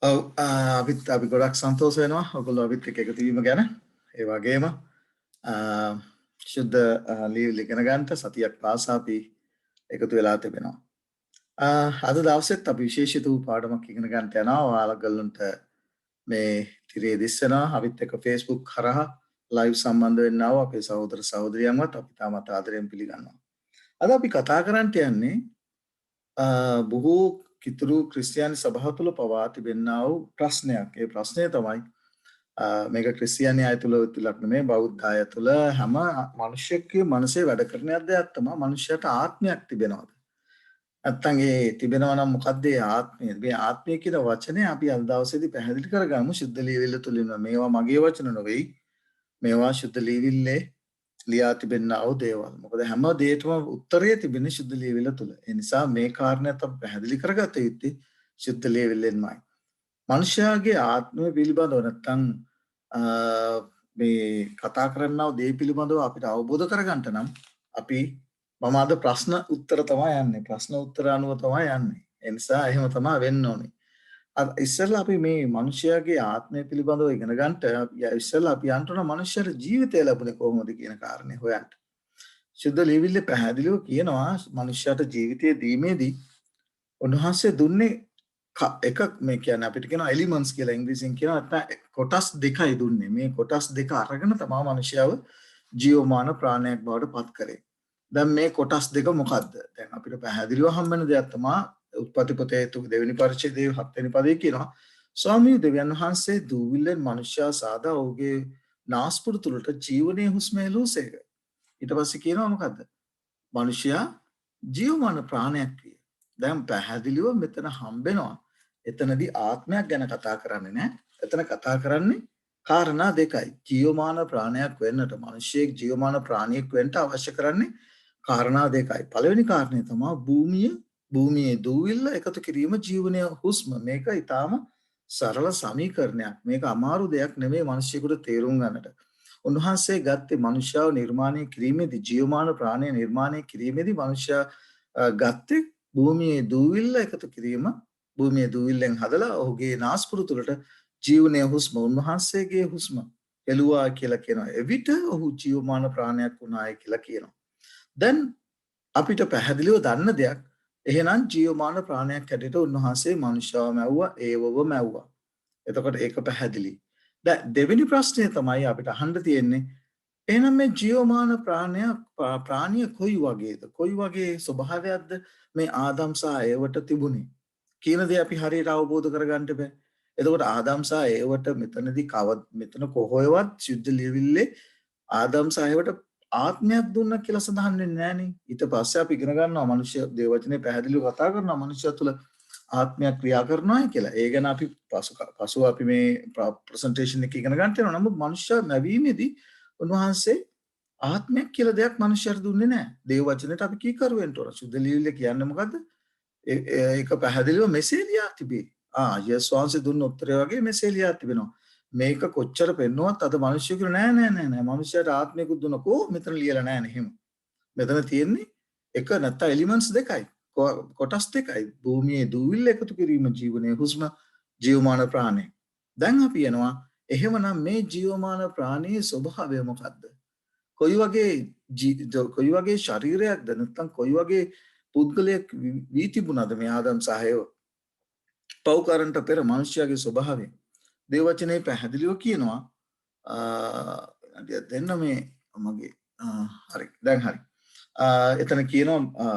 ඔව් අපි ගොඩක් සන්තෝෂ වෙනවා ඔයගොල්ලෝ අපිත් එක්ක එකතු වීම ගැන. ඒ වගේම ශුද්ධ ලියවිලි ඉගෙන ගන්නට සතියක් පාසා අපි එකතු වෙලා තිබෙනවා. අද දවසෙත් අපි විශේෂිත වූ පාඩමක් ඉගෙන ගන්නට යනවා. ඔයාලගලන්ට මේ තිරේ දිස්සනවා. අපිත් එක්ක Facebook හරහා ලයිව් සම්බන්ධ වෙන්නව අපේ සහෝදර සහෝදරියන්වත් අපි තාමත් ආදරයෙන් පිළිගන්නවා. අද අපි කතා කරන්නට යන්නේ බොහෝ කිතුරු ක්‍රිස්තියානි සභාව තුළ පවා තිබෙනා වූ ප්‍රශ්නයක්. ඒ ප්‍රශ්නය තමයි මේක ක්‍රිස්තියානි අය තුළ විතරක් නෙමෙයි බෞද්ධ අය තුළ හැම මිනිසෙකගේ මනසේ වැඩ කරන දෙයක් තමයි මනුෂ්‍යයට ආත්මයක් තිබෙනවද? නැත්තම් ඒ තිබෙනවා නම් මොකද්ද ඒ ආත්මය? මේ ආත්මය කියන වචනේ අපි අද දවසේදී පැහැදිලි කරගමු ශුද්ධ ලියවිල්ල තුලින්. මේවා මගේ වචන නෙවෙයි. මේවා ශුද්ධ ලියවිල්ලේ ලියා තිබෙනා වූ දේවල්. මොකද හැම දෙයකම උත්තරය තිබෙන්නේ ශුද්ධ ලියවිල්ල තුල. ඒ නිසා මේ කාරණේත් අපි පැහැදිලි කරගත යුත්තේ ශුද්ධ ලියවිල්ලෙන්මයි. මනුෂ්‍යයාගේ ආත්මය පිළිබඳව නැත්තම් මේ කතා කරන්නා වූ දේ පිළිබඳව අපිට අවබෝධ කරගන්න නම් අපි මම අද ප්‍රශ්න උත්තර තමයි යන්නේ. ප්‍රශ්න උත්තර අනුව තමයි යන්නේ. ඒ නිසා එහෙම තමයි වෙන්න ඕනේ. ඉස්සෙල්ලා අපි මේ මිනිස්යාගේ ආත්මය පිළිබඳව ඉගෙන ගන්නට ඉස්සෙල්ලා අපි යන්න ඕන මිනිස්යාට ජීවිතය ලැබුණේ කොහොමද කියන කාරණේ හොයන්න. සුද්ධ ලියවිල්ලේ පැහැදිලිව කියනවා මිනිස්යාට ජීවිතය දීමේදී උන්වහන්සේ දුන්නේ එකක් මේ කියන්නේ අපිට කියනවා එලිමන්ට්ස් කියලා ඉංග්‍රීසියෙන් කියනවා නැත්නම් කොටස් දෙකයි දුන්නේ. මේ කොටස් දෙක අරගෙන තමයි මිනිස්යාව ජීවමාන ප්‍රාණයක් බවට පත් කරේ. දැන් මේ කොටස් දෙක මොකද්ද? දැන් අපිට පැහැදිලිව හම්බෙන දෙයක් තමයි උත්පත්ති පොතේ දෙවෙනි පරිච්ඡේදයේ 7 වෙනි පදයේ කියනවා ස්වාමී දෙවියන් වහන්සේ දූවිල්ලෙන් මනුෂ්‍යයා සාදා ඔහුගේ නාස්පුඩු තුලට ජීවනයේ හුස්ම එළවසේක. ඊට පස්සේ කියනවා මොකද්ද? මනුෂ්‍යයා ජීවමාන ප්‍රාණයක් විය. දැන් පැහැදිලිව මෙතන හම්බෙනවා. එතනදී ආත්මයක් ගැන කතා කරන්නේ නැහැ. එතන කතා කරන්නේ කාරණා දෙකයි. ජීවමාන ප්‍රාණයක් වෙන්නට මිනිසෙක් ජීවමාන ප්‍රාණියෙක් වෙන්න අවශ්‍ය කරන්නේ කාරණා දෙකයි. පළවෙනි කාරණේ තමයි භූමියේ දූවිල්ල එකතු කිරීම ජීවනයේ හුස්ම. මේක ඊටාම සරල සමීකරණයක්. මේක අමාරු දෙයක් නෙමෙයි මිනිසෙකුට තේරුම් ගන්නට. උන්වහන්සේ ගත්තේ මනුෂ්‍යව නිර්මාණය කිරීමේදී ජීවමාන ප්‍රාණය නිර්මාණය කිරීමේදී මනුෂ්‍යයා ගත්තේ භූමියේ දූවිල්ල එකතු කිරීම. භූමියේ දූවිල්ලෙන් හදලා ඔහුගේ නාස්පුඩු තුලට ජීවනයේ හුස්ම උන්වහන්සේගේ හුස්ම එළුවා කියලා කියනවා. එවිට ඔහු ජීවමාන ප්‍රාණයක් වුණායි කියලා කියනවා. දැන් අපිට පැහැදිලිව දන්න දෙයක් එහෙනම් ජීවමාන ප්‍රාණයක් හැටියට උන්වහන්සේ මනුෂ්‍යව මැව්වා, ඒවව මැව්වා. එතකොට ඒක පැහැදිලි. දැන් දෙවෙනි ප්‍රශ්නය තමයි අපිට අහන්න තියෙන්නේ එහෙනම් මේ ජීවමාන ප්‍රාණිය කොයි වගේද? කොයි වගේ ස්වභාවයක්ද මේ ආදම් සහ ඒවට තිබුණේ? කියන දේ අපි හරියට අවබෝධ කරගන්න බෑ. එතකොට ආදම් සහ ඒවට මෙතන කොහොයවත් සුද්ධ ලියවිල්ලේ ආදම් සහ ඒවට ආත්මයක් දුන්නා කියලා සඳහන් වෙන්නේ නෑනේ. ඊට පස්සේ අපි ඉගෙන ගන්නවා මනුෂ්‍ය දේවචනේ පැහැදිලිව කතා කරනවා මනුෂ්‍යය තුළ ආත්මයක් ක්‍රියා කරනවා කියලා. ඒ ගැන අපි පසුව අපි මේ ප්‍රසන්ටේෂන් එක ඉගෙන ගන්න යනවා. නමුත් මනුෂ්‍ය නැවීමේදී උන්වහන්සේ ආත්මයක් කියලා දෙයක් මනුෂ්‍යයට දුන්නේ නෑ. දේවචනේට අපි කීකරු වෙන්න ඕන. සුද්ධ ලියවිල්ලේ කියන්නේ මොකද්ද? ඒක පැහැදිලිව මෙසේ ලියා තිබේ. යස් වහන්සේ දුන්න උත්තරය වගේ මෙසේ ලියා තිබෙනවා. මේක කොච්චර පෙන්නුවත් අද මිනිස්සු කියන නෑ මිනිස්සයාට ආත්මිකුත් දුන්නකෝ මෙතන ලියලා නෑනේ එහෙම. මෙතන තියෙන්නේ එක නැත්නම් එලිමන්ට්ස් දෙකයි. කොටස් දෙකයි. භූමියේ දූවිල්ල එකතු කිරීම ජීවනයේ හුස්ම ජීවමාන ප්‍රාණය. දැන් අපි යනවා එහෙමනම් මේ ජීවමාන ප්‍රාණයේ ස්වභාවය මොකද්ද? කොයි වගේ ශරීරයක්ද නැත්නම් කොයි වගේ පුද්ගලයෙක් වී තිබුණාද මේ ආදම් සහයව? පෞකාරන්ට පෙර මිනිස්යාගේ ස්වභාවය දේවචනේ පැහැදිලිව කියනවා දෙන්න මේ මගේ හරි දැන් හරි එතන කියනවා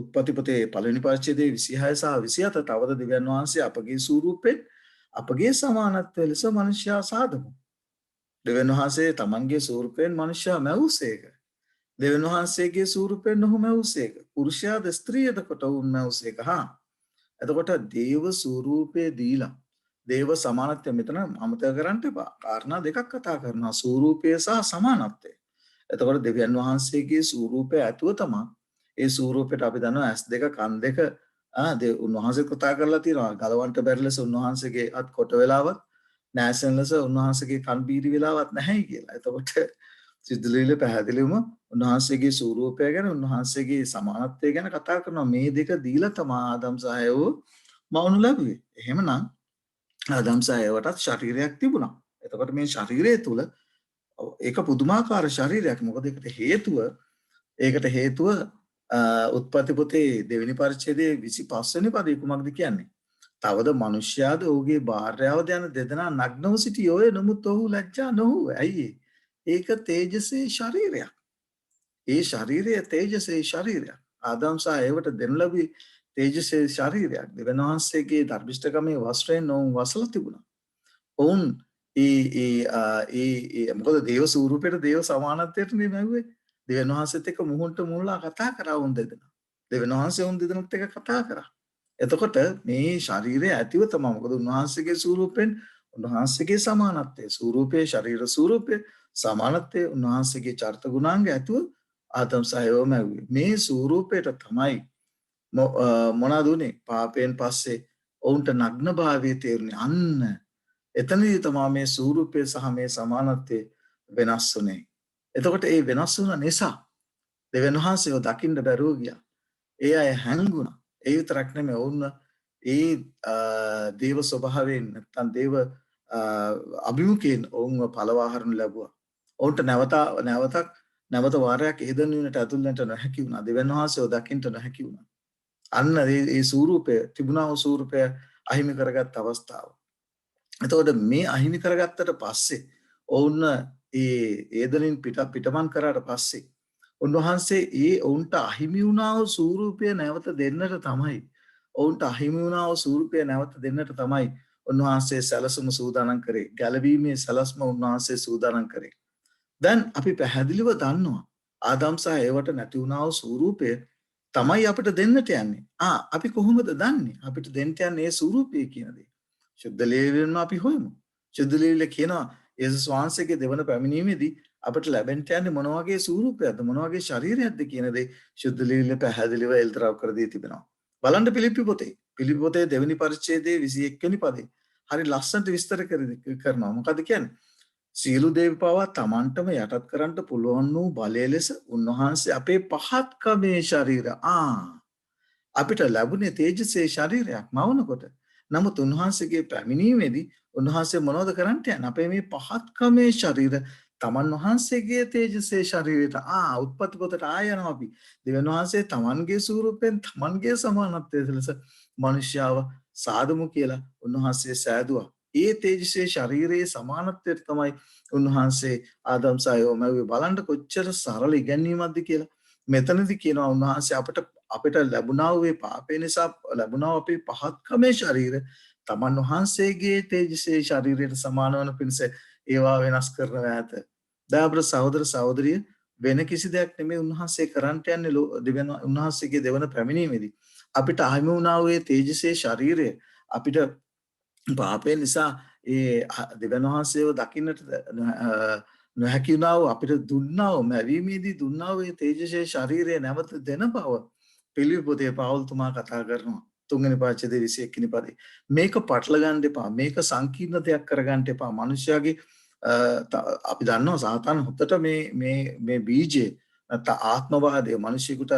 උත්පත්ති පොතේ පළවෙනි පරිච්ඡේදයේ 26 සහ 27 තවද දෙවියන් වහන්සේ අපගේ ස්වරූපයෙන් අපගේ සමානත්වය ලෙස මිනිසයා සාදමු. දෙවියන් වහන්සේ තමන්ගේ ස්වරූපයෙන් මිනිසයා මැවුසේක. දෙවියන් වහන්සේගේ ස්වරූපයෙන් ඔහු මැවුසේක. පුරුෂයාද ස්ත්‍රියද කොට වුන් මැවුසේක. එතකොට දේව ස්වරූපේ දීලා දේව සමානත්වය මෙතන අමතක කරන්න එපා. කාරණා දෙකක් කතා කරනවා. ස්වරූපය සහ සමානත්වය. එතකොට දෙවියන් වහන්සේගේ ස්වරූපය ඇතුව තමයි ඒ ස්වරූපයට අපි දන්නවා ඇස් දෙක කන් දෙක උන්වහන්සේ කතා කරලා තියෙනවා. ගලවන්ට බැරි ලෙස උන්වහන්සේගේ අත් කොට වෙලාවත් නැසෙන ලෙස උන්වහන්සේගේ කන් බීරි වෙලාවත් නැහැයි කියලා. එතකොට සිද්ධලිල පැහැදිලිවම උන්වහන්සේගේ ස්වරූපය ගැන උන්වහන්සේගේ සමානත්වය ගැන කතා කරනවා. මේ දෙක දීලා තමයි ආදම් සහයව මවුණු ලැබුවේ. එහෙමනම් ආදම්සායවටත් ශරීරයක් තිබුණා. එතකොට මේ ශරීරය තුල ඒක පුදුමාකාර ශරීරයක්. මොකද ඒකට හේතුව උත්පත්ති පොතේ දෙවෙනි පරිච්ඡේදයේ 25 වෙනි පදේ කුමක්ද කියන්නේ? තවද මිනිස්යාද ඔහුගේ භාර්යාවද යන දෙදෙනා නග්නව සිටියෝය නමුත් ඔහු ලැජ්ජා නොවූ. ඇයි ඒක තේජසේ ශරීරයක්. ඒ ශරීරය තේජසේ ශරීරයක්. ආදම් සහ ඒවට දෙනු ලැබී තේජසේ ශරීරයක්. දෙවියන් වහන්සේගේ ධර්මිෂ්ඨකමේ වස්ත්‍රයෙන් ඔවුන් වසලා තිබුණා. ඔවුන් මොකද දේව ස්වරූපයට දේව සමානත්වයට නේ මැව්වේ. දෙවියන් වහන්සේත් එක්ක මුහුණට මුහුණලා කතා කරා වුන් දෙදෙනා. දෙවියන් වහන්සේ වුන් දෙදෙනාත් එක්ක කතා කරා. එතකොට මේ ශරීරය ඇතිව තමයි මොකද උන්වහන්සේගේ ස්වරූපෙන් උන්වහන්සේගේ සමානත්වයේ ස්වරූපයේ ශරීර ස්වරූපයේ සමානත්වයේ උන්වහන්සේගේ චරිත ගුණාංග ඇතුව ආදම් සහයෝ මැව්වේ. මේ ස්වරූපයට තමයි මොනවද උනේ? පාපයෙන් පස්සේ ඔවුන්ට නග්න භාවයේ තේරුනේ. අන්න එතනදී තමයි මේ ස්වරූපය සහ මේ සමානත්වය වෙනස් වුනේ. එතකොට ඒ වෙනස් වුණ නිසා දෙවියන් වහන්සේව දකින්න බැරුව ගියා. ඒ අය හැංගුණා. ඒ විතරක් නෙමෙයි ඔවුන් ඒ දේව ස්වභාවයෙන් නැත්නම් දේව අභිමුඛයෙන් ඔවුන්ව පළවාහරණු ලැබුවා. ඔවුන්ට නැවත වාරයක් එදෙන වෙනට ඇතුල් වෙන්නට නොහැකි වුණා. දෙවියන් වහන්සේව දකින්නට නොහැකි වුණා. අන්න ඒ ස්වරූපය තිබුණා වූ ස්වරූපය අහිමි කරගත් අවස්ථාව. එතකොට මේ අහිමි කරගත්තට පස්සේ ඔවුන් ඒදෙනින් පිටමන් කරාට පස්සේ උන්වහන්සේ ඔවුන්ට අහිමි වුණා වූ ස්වරූපය නැවත දෙන්නට තමයි ඔවුන්ට අහිමි වුණා වූ ස්වරූපය නැවත දෙන්නට තමයි උන්වහන්සේ සැලසුම සූදානම් කරේ. ගැලවීමේ සැලස්ම උන්වහන්සේ සූදානම් කරේ. දැන් අපි පැහැදිලිව දන්නවා ආදම් සහ ඒවට නැති වුණා වූ ස්වරූපය තමයි අපිට දෙන්නට යන්නේ. අපි කොහොමද දන්නේ? අපිට දෙන්න යන්නේ ඒ ස්වරූපය කියන දේ. ශුද්ධ ලේවියෙන්ම අපි හොයමු. ශුද්ධ ලේවිල කියනවා යේසුස් වහන්සේගේ දෙවන පැමිණීමේදී අපිට ලැබෙන්න යන්නේ මොන වගේ ස්වරූපයක්ද මොන වගේ ශරීරයක්ද කියන දේ ශුද්ධ ලේවිල පැහැදිලිව එල්තරව් කර දී තිබෙනවා. බලන්න පිලිප්පි පොතේ දෙවෙනි පරිච්ඡේදයේ 21 වෙනි පදේ හරි ලස්සනට විස්තර කරනවා. මොකද කියන්නේ? සියලු දේ පවා Tamanටම යටත් කරන්න පුළුවන් වූ බලය ලෙස උන්වහන්සේ අපේ පහත්කමේ ශරීර අපිට ලැබුණේ තේජසේ ශරීරයක් මවනකොට. නමුත් උන්වහන්සේගේ පැමිණීමේදී උන්වහන්සේ මොනවද කරන්නට යන්නේ? අපේ මේ පහත්කමේ ශරීර තමන් වහන්සේගේ තේජසේ ශරීරයට උත්පත්ති පොතට යනවා අපි. දෙවියන් වහන්සේ තමන්ගේ ස්වරූපයෙන් තමන්ගේ සමානත්වයට ලෙස මිනිස්යාව සාදමු කියලා උන්වහන්සේ සෑදුවා. ඒ තේජසේ ශරීරයේ සමානත්වයට තමයි උන්වහන්සේ ආදම් සහයෝ මැව්වේ. බලන්න කොච්චර සරල ඉගැන්වීමක්ද කියලා. මෙතනදී කියනවා උන්වහන්සේ අපිට ලැබුණා වූ පාපය නිසා ලැබුණා අපේ පහත්කමේ ශරීර තමන් වහන්සේගේ තේජසේ ශරීරයට සමාන වන පිණිස ඒවා වෙනස් කරනවා ඇත. දාබ්‍ර සහෝදර සහෝදරිය වෙන කිසි දෙයක් නෙමෙයි උන්වහන්සේ කරන්ට යන්නේ උන්වහන්සේගේ දෙවන පැමිණීමේදී අපිට අහිමි වුණා වූ තේජසේ ශරීරය අපිට පාපය නිසා දෙවියන් වහන්සේව දකින්නට නොහැකි වුණා වූ අපිට දුන්නා වූ මැවීමේදී දුන්නා වූ තේජසේ ශරීරය නැවත දෙන බව පිලිප්පි පොතේ පවුල්තුමා කතා කරනවා. 3 වෙනි පරිච්ඡේදයේ 21 වෙනි පදේ. මේක පටල ගන්න එපා. මේක සංකීර්ණ දෙයක් කරගන්න එපා. මිනිස්යාගේ අපි දන්නවා සාතාන හොතට මේ බීජේ නැත්නම් ආත්මවාදය මිනිසෙකුට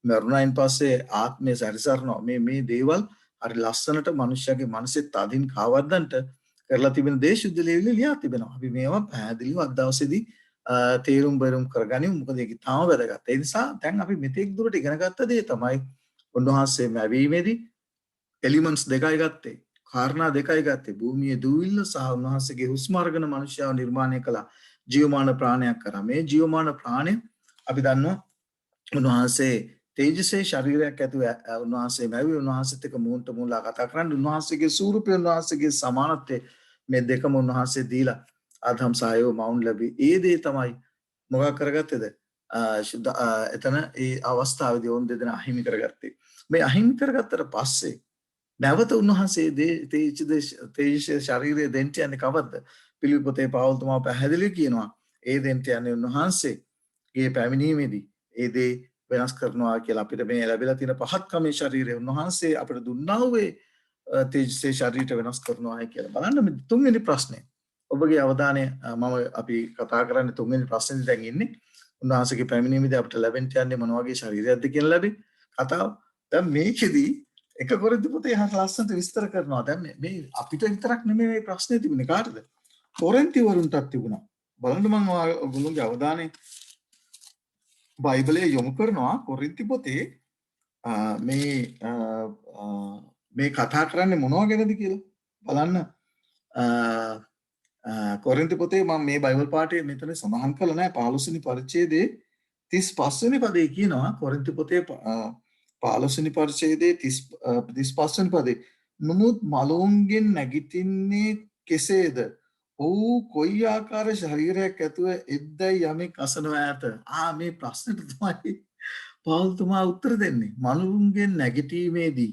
මරුණයින් පස්සේ ආත්මය සැරිසරනවා. මේ දේවල් හරි ලස්සනට මිනිස්යාගේ මනසෙත් අදින් කාවද්දන්ට කරලා තිබෙන දේ ශුද්ධ ලේවිලේ ලියා තිබෙනවා. අපි මේවා පැහැදිලිව අද දවසේදී තේරුම් බැරුම් කරගනිමු. මොකද ඒක තාම වැදගත්. ඒ නිසා දැන් අපි මෙතෙක් දුරට ඉගෙන ගත්ත දේ තමයි උන්වහන්සේ මැවීමේදී එලිමන්ට්ස් දෙකයි ගත්තේ. කාරණා දෙකයි ගත්තේ. භූමියේ දූවිල්ල සහ උන්වහන්සේගේ හුස්ම අරගෙන මිනිස්යාව නිර්මාණය කළා. ජීවමාන ප්‍රාණයක් කරා. මේ ජීවමාන ප්‍රාණය අපි දන්නවා උන්වහන්සේ තේජසේ ශරීරයක් ඇතුව උන්වහන්සේ මැවි උන්වහන්සේත් එක්ක මුහුණට මුහුණලා කතා කරන්නේ උන්වහන්සේගේ ස්වරූපය උන්වහන්සේගේ සමානත්වය මේ දෙකම උන්වහන්සේ දීලා ආදම් සහයෝ මවුන් ලැබී ඒ දේ තමයි මොකක් කරගත්තේද එතන ඒ අවස්ථාවේදී වොන් දෙදෙනා අහිමි කරගත්තේ මේ අහිමි කරගත්තට පස්සේ නැවත උන්වහන්සේ තේජසේ ශරීරය දෙන්න යන්නේ කවද්ද පිලිප්පි පොතේ පවුල්තුමා පැහැදිලි කියනවා ඒ දෙන්න යන්නේ උන්වහන්සේගේ පැමිණීමේදී ඒ දේ වෙනස් කරනවා කියලා අපිට මේ ලැබිලා තියෙන පහත්කමේ ශරීරය උන්වහන්සේ අපිට දුන්නා වූ තේජසේ ශරීරයට වෙනස් කරනවායි කියලා බලන්න මේ තුන්වෙනි ප්‍රශ්නේ ඔබගේ අවධානය අපි කතා කරන්නේ තුන්වෙනි ප්‍රශ්නේදී දැන් ඉන්නේ උන්වහන්සේගේ පැමිණීමේදී අපිට ලැබෙන්න යන්නේ මොන වගේ ශරීරයක්ද කියන ලැබි කතාව දැන් මේකෙදී එක කොරින්ති පොතේ හරිය ලස්සනට විස්තර කරනවා. දැන් මේ අපිට විතරක් නෙමෙයි මේ ප්‍රශ්නේ තිබුණේ කාටද? කොරින්ති වරුන්ටත් තිබුණා. බලන්න මම ඔයගොල්ලෝගේ අවධානය බයිබලයේ යොමු කරනවා කොරින්ති පොතේ මේ මේ කතා කරන්නේ මොනවා ගැනද කියලා බලන්න. කොරින්ති පොතේ මම මේ බයිබල් පාඩේ මෙතන සඳහන් කළා නෑ 15 වෙනි පරිච්ඡේදයේ 35 වෙනි පදේ කියනවා කොරින්ති පොතේ 15 වෙනි පරිච්ඡේදයේ 35 වෙනි පදේ නමුත් මලවුන්ගෙන් නැගිටින්නේ කෙසේද? ඔව් කොයි ආකාර ශරීරයක් ඇතුව එද්දයි යමෙක් අසනවා ඇත. මේ ප්‍රශ්නෙට තමයි පාවුල්තුමා උත්තර දෙන්නේ. මලවුන්ගෙන් නැගිටීමේදී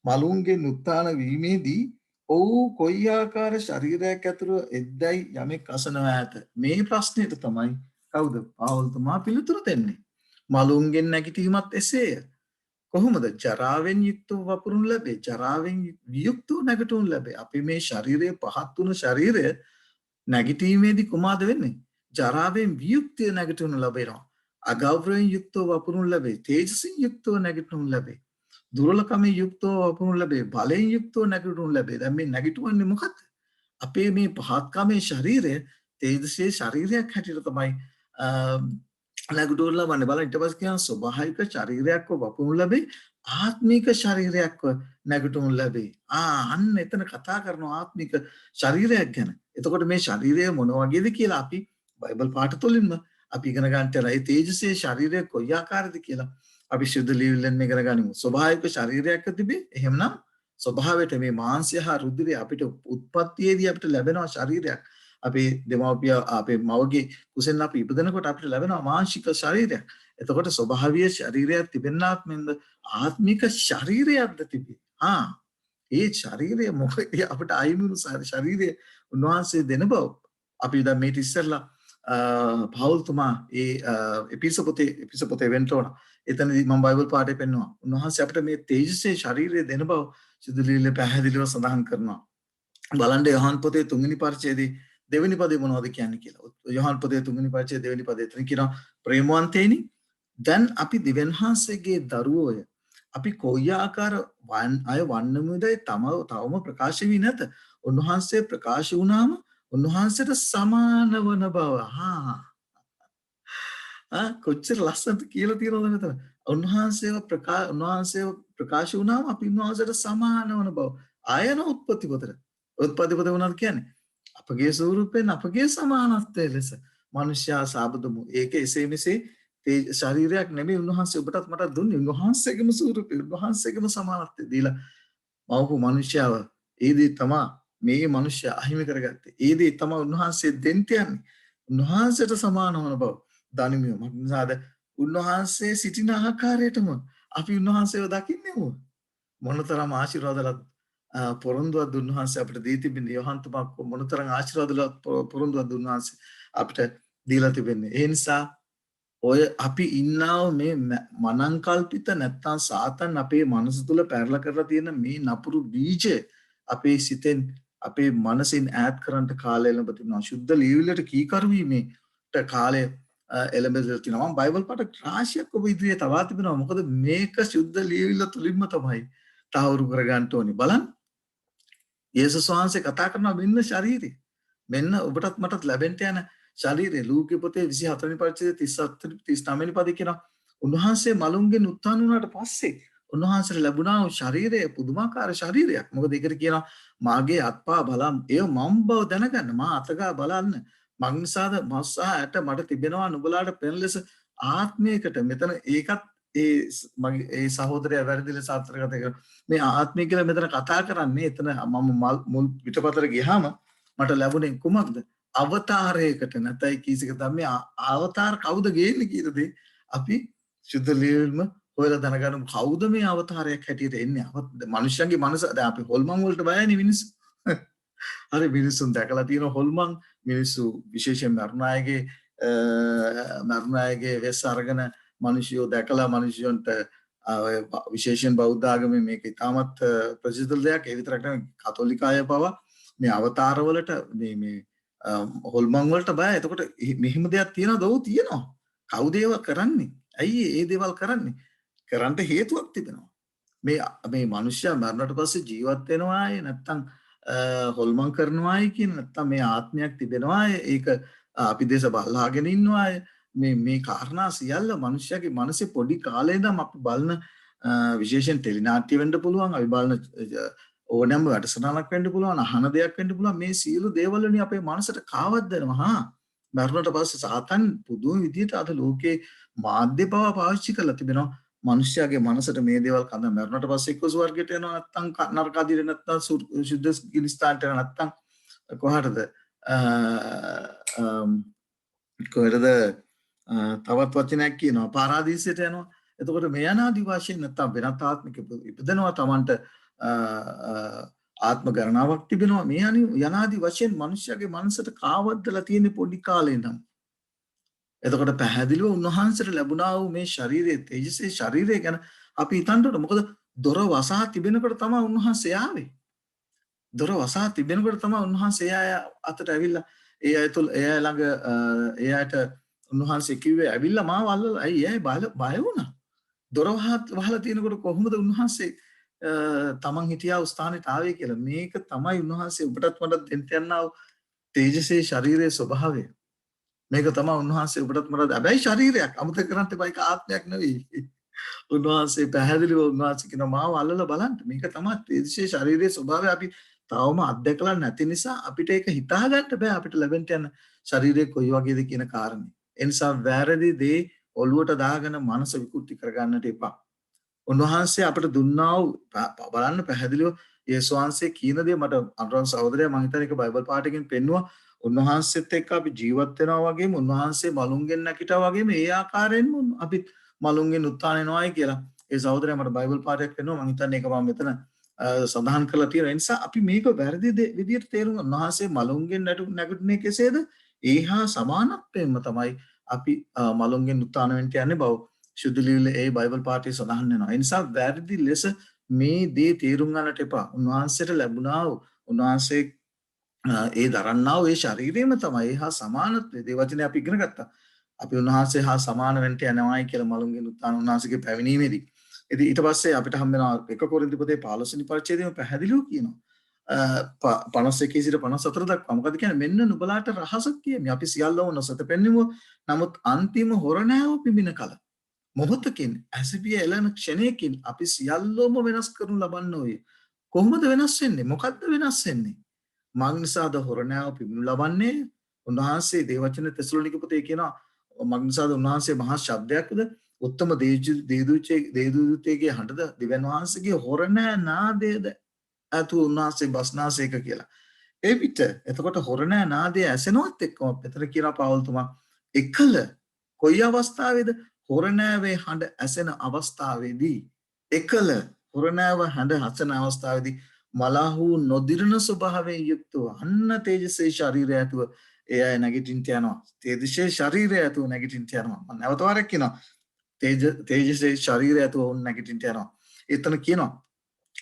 මලවුන්ගෙන් උත්ථාන වීමේදී ඔව් කොයි ආකාර ශරීරයක් ඇතුව එද්දයි යමෙක් අසනවා ඇත. මේ ප්‍රශ්නෙට තමයි කවුද පාවුල්තුමා පිළිතුරු දෙන්නේ. මලවුන්ගෙන් නැගිටීමත් එසේය. කොහොමද? ජරාවෙන් යුක්තව වපුරුන් ලැබේ. ජරාවෙන් වියුක්තව නැගිටුන් ලැබේ. අපි මේ ශරීරයේ පහත් වුණ ශරීරය නැගිටීමේදී කුමාද වෙන්නේ? ජරාවෙන් වියුක්තිය නැගිටුණු ලැබෙනවා. අගෞරවයෙන් යුක්තව වපුරුන් ලැබේ. තේජසින් යුක්තව නැගිටුණු ලැබේ. දුර්ලභකමින් යුක්තව වපුරුන් ලැබේ. බලයෙන් යුක්තව නැගිටුණු ලැබේ. දැන් මේ නැගිටුවන්නේ මොකක්ද? අපේ මේ පහත්කමේ ශරීරය තේජසේ ශරීරයක් හැටියට තමයි නැගිටුණු ලබන්නේ. බලන්න ඊට පස්සේ කියන ස්වභාවික ශරීරයක්ව වපුරුන් ලැබේ. ආත්මික ශරීරයක්ව නැගිටුණු ලැබේ. අන්න එතන කතා කරන ආත්මික ශරීරයක් ගැන. එතකොට මේ ශරීරය මොන වගේද කියලා අපි බයිබල් පාඨ තුලින්ම අපි ඉගෙන ගන්නට යනවා. ඒ තේජසේ ශරීරය කොයි ආකාරද කියලා අපි ශුද්ධ ලියවිල්ලෙන් ඉගෙන ගනිමු. ස්වභාවික ශරීරයක් තිබේ. එහෙමනම් ස්වභාවයට මේ මාංශය හා රුධිරය අපිට උත්පත්තියේදී අපිට ලැබෙනවා ශරීරයක්. අපේ දෙමව්පිය අපේ මවගේ කුසෙන් අපි ඉපදෙනකොට අපිට ලැබෙනවා මාංශික ශරීරයක්. එතකොට ස්වභාවීය ශරීරයක් තිබෙන්නාත් මෙන්ද ආත්මික ශරීරයක්ද තිබේ. ඒ ශරීරය මොකද අපිට අයිමුණු ශරීරය උන්වහන්සේ දෙන බව අපි දැන් මේක ඉස්සෙල්ලා පවුල්තුමා ඒ එපිසපොතේ වෙන්න ඕන. එතනදී මම බයිබල් පාඩේ පෙන්නවා. උන්වහන්සේ අපිට මේ තේජසේ ශරීරය දෙන බව සිදුලිල්ල පැහැදිලිව සඳහන් කරනවා. බලන්න යොහන් පොතේ 3 වෙනි පරිච්ඡේදයේ 2 වෙනි පදේ මොනවද කියන්නේ කියලා. යොහන් පොතේ 3 වෙනි පරිච්ඡේදයේ 2 වෙනි පදේ එතන කියනවා ප්‍රේමවන්තේනි දැන් අපි දෙවියන්හන්සේගේ දරුවෝය. අපි කොයි ආකාර අය වන්නමුදයි තවම ප්‍රකාශ වී නැත. උන්වහන්සේ ප්‍රකාශ වුණාම උන්වහන්සේට සමාන වන බව. කොච්චර ලස්සනට කියලා තියෙනවද මෙතන. උන්වහන්සේව ප්‍රකාශ වුණාම අපි උන්වහන්සේට සමාන වන බව. ආයන උත්පත්ති පොතට. උත්පත්ති පොත මොනවද කියන්නේ? අපගේ ස්වරූපයෙන් අපගේ සමානත්වය ලෙස මනුෂ්‍යයා සාබදමු. ඒක එසේ මෙසේ ශරීරයක් නෙමෙයි උන්වහන්සේ ඔබටත් මටත් දුන්නේ. උන්වහන්සේගේම ස්වරූපය, උන්වහන්සේගේම සමානත්වය දීලා මවපු මනුෂ්‍යව ඒ දේ තමයි මේ මනුෂ්‍යයා අහිමි කරගත්තේ. ඒ දේ තමයි උන්වහන්සේ දෙන්න යන්නේ. උන්වහන්සේට සමාන වන බව දනිමිය. මොකද උන්වහන්සේ සිටින ආකාරයටම අපි උන්වහන්සේව දකින්නේ මොනතරම් ආශිර්වාදවත් පොරොන්දුවක් උන්වහන්සේ අපිට දී තිබෙන්නේ. යොහන් තුමා මොනතරම් ආශිර්වාදවත් පොරොන්දුවක් උන්වහන්සේ අපිට දීලා තිබෙන්නේ. ඒ නිසා ඔය අපි ඉන්නාව මේ මනංකල්පිත නැත්තම් සාතන් අපේ මනස තුල පැරලා කරලා තියෙන මේ නපුරු බීජ අපේ සිතෙන් අපේ මනසින් ඈත් කරන්න කාලය ලැබ තිනවා. ශුද්ධ ලියවිල්ලට කීකරු වීමේට කාලය එළඹෙලා තිනවා. මම බයිබල් පාඩ රාශියක් ඔබ ඉදිරියේ තවා තිබෙනවා. මොකද මේක ශුද්ධ ලියවිල්ල තුලින්ම තමයි තහවුරු කරගන්න ඕනේ. බලන්න යේසුස් වහන්සේ කතා කරනවා මෙන්න ශරීරය. මෙන්න ඔබටත් මටත් ලැබෙන්න යන ශරීරය. ලූකේ පොතේ 24 වෙනි පරිච්ඡේදයේ 39 වෙනි පදේ කියනවා උන්වහන්සේ මලුන්ගෙන් උත්ථාන වුණාට පස්සේ උන්වහන්සේට ලැබුණා වූ ශරීරය පුදුමාකාර ශරීරයක්. මොකද ඒකට කියනවා මාගේ අත්පා බලම් එය මම් බව දැනගන්න. මා අතගා බලන්න. මං නිසාද මස් සහ ඇට මට තිබෙනවා නුඹලාට පෙන ලෙස ආත්මයකට. මෙතන ඒකත් මගේ ඒ සහෝදරයා වැරදිලා සාත්‍රගත කරන මේ ආත්මය කියලා මෙතන කතා කරන්නේ. එතන මම මුල් පිටපතට ගියාම මට ලැබුණේ කුමක්ද? අවතාරයකට නැතයි කීසක තමයි අවතාර කවුද ගේන්නේ කියන දේ අපි සුද්ධ ලියවිල්ම හොයලා දැනගන්න කවුද මේ අවතාරයක් හැටියට එන්නේ. මනුෂ්‍යයන්ගේ මනස දැන් අපි හොල්මන් වලට බයනේ මිනිස්සු. හරි මිනිස්සුන් දැකලා තියෙන හොල්මන් මිනිස්සු විශේෂයෙන් මරුණායගේ වෙස් අරගෙන මිනිස්සුયો දැකලා මිනිස්සුන්ට විශේෂයෙන් බෞද්ධ ආගමේ මේක ඉතාමත් ප්‍රසිද්ධ දෙයක්. ඒ විතරක් නෙවෙයි කතෝලික අය පවා මේ අවතාර වලට මේ හොල්මන් වලට බය. එතකොට මෙහෙම දෙයක් තියනවද? ඔව් තියෙනවා. කවුද ඒවා කරන්නේ? ඇයි මේ දේවල් කරන්නේ? කරන්න හේතුවක් තිබෙනවා. මේ මිනිස්සයා මරණට පස්සේ ජීවත් වෙනවායි නැත්තම් හොල්මන් කරනවායි කියන නැත්තම් මේ ආත්මයක් තිබෙනවායි ඒක අපි දේශ බල්ලාගෙන ඉන්නවායි මේ කාරණා සියල්ල මිනිස්සයාගේ මනසේ පොඩි කාලේ ඉඳන් අපි බලන විශේෂයෙන් ටෙලි නාට්‍ය වෙන්න පුළුවන් අපි බලන ඕනෑම වැඩසටහනක් වෙන්න පුළුවන් අහන දෙයක් වෙන්න පුළුවන් මේ සියලු දේවල් වලින් අපේ මනසට කාවද්දනවා මරණට පස්සේ සාතන් පුදුම විදියට අද ලෝකේ මාධ්‍ය පවා පාවිච්චි කරලා තිබෙනවා මිනිස්යාගේ මනසට මේ දේවල් කඳ මරණට පස්සේ එක්ක ස්වර්ගයට යනවා නැත්නම් නරක අදිර නැත්නම් සුද්ධ ගිනිස්ථානට යනවා නැත්නම් කොහටද කොහෙටද තවත් වචනයක් කියනවා පාරාදීසයට යනවා එතකොට මේ අනාදි වශයෙන් නැත්නම් වෙනත් ආත්මික ඉපදෙනවා Tamanට ආත්ම ගණනාවක් තිබෙනවා මේ යනාදි වශයෙන් මිනිස්යාගේ මනසට කාවද්දලා තියෙන පොඩි කාලේ ඉඳන් එතකොට පැහැදිලිව උන්වහන්සේට ලැබුණා වූ මේ ශරීරයේ තේජසේ ශරීරය ගැන අපි හිතන්නට මොකද දොර වසා තිබෙනකොට තමයි උන්වහන්සේ ආවේ. දොර වසා තිබෙනකොට තමයි උන්වහන්සේ අතට ඇවිල්ලා ඒ අය ළඟ ඒ අයට උන්වහන්සේ කිව්වේ ඇවිල්ලා මාව අල්ලලා ඇයි ඒ බය වුණා. දොර වහලා තියෙනකොට කොහොමද උන්වහන්සේ තමන් හිටියා ස්ථානෙට ආවේ කියලා මේක තමයි උන්වහන්සේ ඔබටත් මටත් දෙන්න යනා තේජසේ ශරීරයේ ස්වභාවය. මේක තමයි උන්වහන්සේ ඔබටත් මටත් හැබැයි ශරීරයක් අමතක කරන්න එපා ඒක ආත්මයක් නෙවෙයි. උන්වහන්සේ පැහැදිලිව උන්වහන්සේ කියන මාව අල්ලලා බලන්න මේක තමයි තේජසේ ශරීරයේ ස්වභාවය අපි තවම අත්දැකලා නැති නිසා අපිට ඒක හිතා ගන්න බෑ අපිට ලැබෙන්න යන ශරීරය කොයි වගේද කියන කාරණේ. ඒ නිසා වැරදි දේ ඔළුවට දාගෙන මනස විකෘති කරගන්නට එපා. උන්වහන්සේ අපිට දුන්නා වූ බලන්න පැහැදිලිව යේසුස් වහන්සේ කියන දේ මට අනුරාධ සහෝදරයා මම හිතන්නේ ඒක බයිබල් පාඩකින් පෙන්නුවා උන්වහන්සේත් එක්ක අපි ජීවත් වෙනවා වගේම උන්වහන්සේ මලුන්ගෙන් නැගිටා වගේම ඒ ආකාරයෙන්ම අපි මලුන්ගෙන් උත්ථාන වෙනවායි කියලා ඒ සහෝදරයා මට බයිබල් පාඩයක් පෙන්නුවා මම හිතන්නේ ඒක මම මෙතන සඳහන් කරලා තියෙනවා. ඒ නිසා අපි මේක වැරදි විදියට තේරුම් ගන්න උන්වහන්සේ මලුන්ගෙන් නැගිටින්නේ කෙසේද? ඒහා සමානත්වයෙන්ම තමයි අපි මලුන්ගෙන් උත්ථාන වෙන්න යන්නේ බව ශුද්ධ ලියවිල්ලේ ඒ බයිබල් පාඨයේ සඳහන් වෙනවා. ඒ නිසා වැරදි ලෙස මේ දේ තේරුම් ගන්නට එපා. උන්වහන්සේට ලැබුණා උන්වහන්සේ ඒ දරන්නා වූ ඒ ශරීරයම තමයි හා සමානත්වයේ දේ වචනේ අපි ඉගෙන ගත්තා. අපි උන්වහන්සේ හා සමාන වෙන්න යනවායි කියලා මලුන්ගෙන් උත්ථාන උන්වහන්සේගේ පැවිණීමේදී. ඉතින් ඊට පස්සේ අපිට හම් වෙනවා 1 කොරින්ති පොතේ 15 වෙනි පරිච්ඡේදයේම පැහැදිලිව කියනවා. 51 සිට 54 දක්වා මොකද කියන්නේ මෙන්න නුඹලාට රහසක් කියමි. අපි සියල්ලම නොසත පෙන්නෙමු. නමුත් අන්තිම හොරණෑව පිඹින කල මොහොතකින් ඇසපිය එළන ක්ෂණයකින් අපි සියල්ලම වෙනස් කරනු ලබන්නේ. කොහොමද වෙනස් වෙන්නේ? මොකද්ද වෙනස් වෙන්නේ? මං නිසාද හොරණෑව පිඹිනු ලබන්නේ? උන්වහන්සේ දේවචන තෙසලෝනික පොතේ කියනවා මං නිසාද උන්වහන්සේ මහා ශබ්දයක්ද උත්තම දේවදූතයෙක්ගේ හඬද දිව්‍යන් වහන්සේගේ හොරණෑ නාදයේද අතු උන්වහන්සේ බස්නාසේක කියලා. ඒ විට එතකොට හොරණෑ නාදය ඇසෙනවත් එක්කම පෙතර කියන පවල්තුමා එකල කොයි අවස්ථාවේද හොරණෑවේ හඬ ඇසෙන අවස්ථාවේදී එකල හොරණෑව හඬ ඇසෙන අවස්ථාවේදී මලහු නොදිරණ ස්වභාවයෙන් යුක්තව අන්න තේජසේ ශරීරය ඇතුව ඒ අය නැගිටින්න යනවා. තේජසේ ශරීරය ඇතුව නැගිටින්න යනවා. මම නැවත වරක් කියනවා. තේජසේ ශරීරය ඇතුව උන් නැගිටින්න යනවා. එතන කියනවා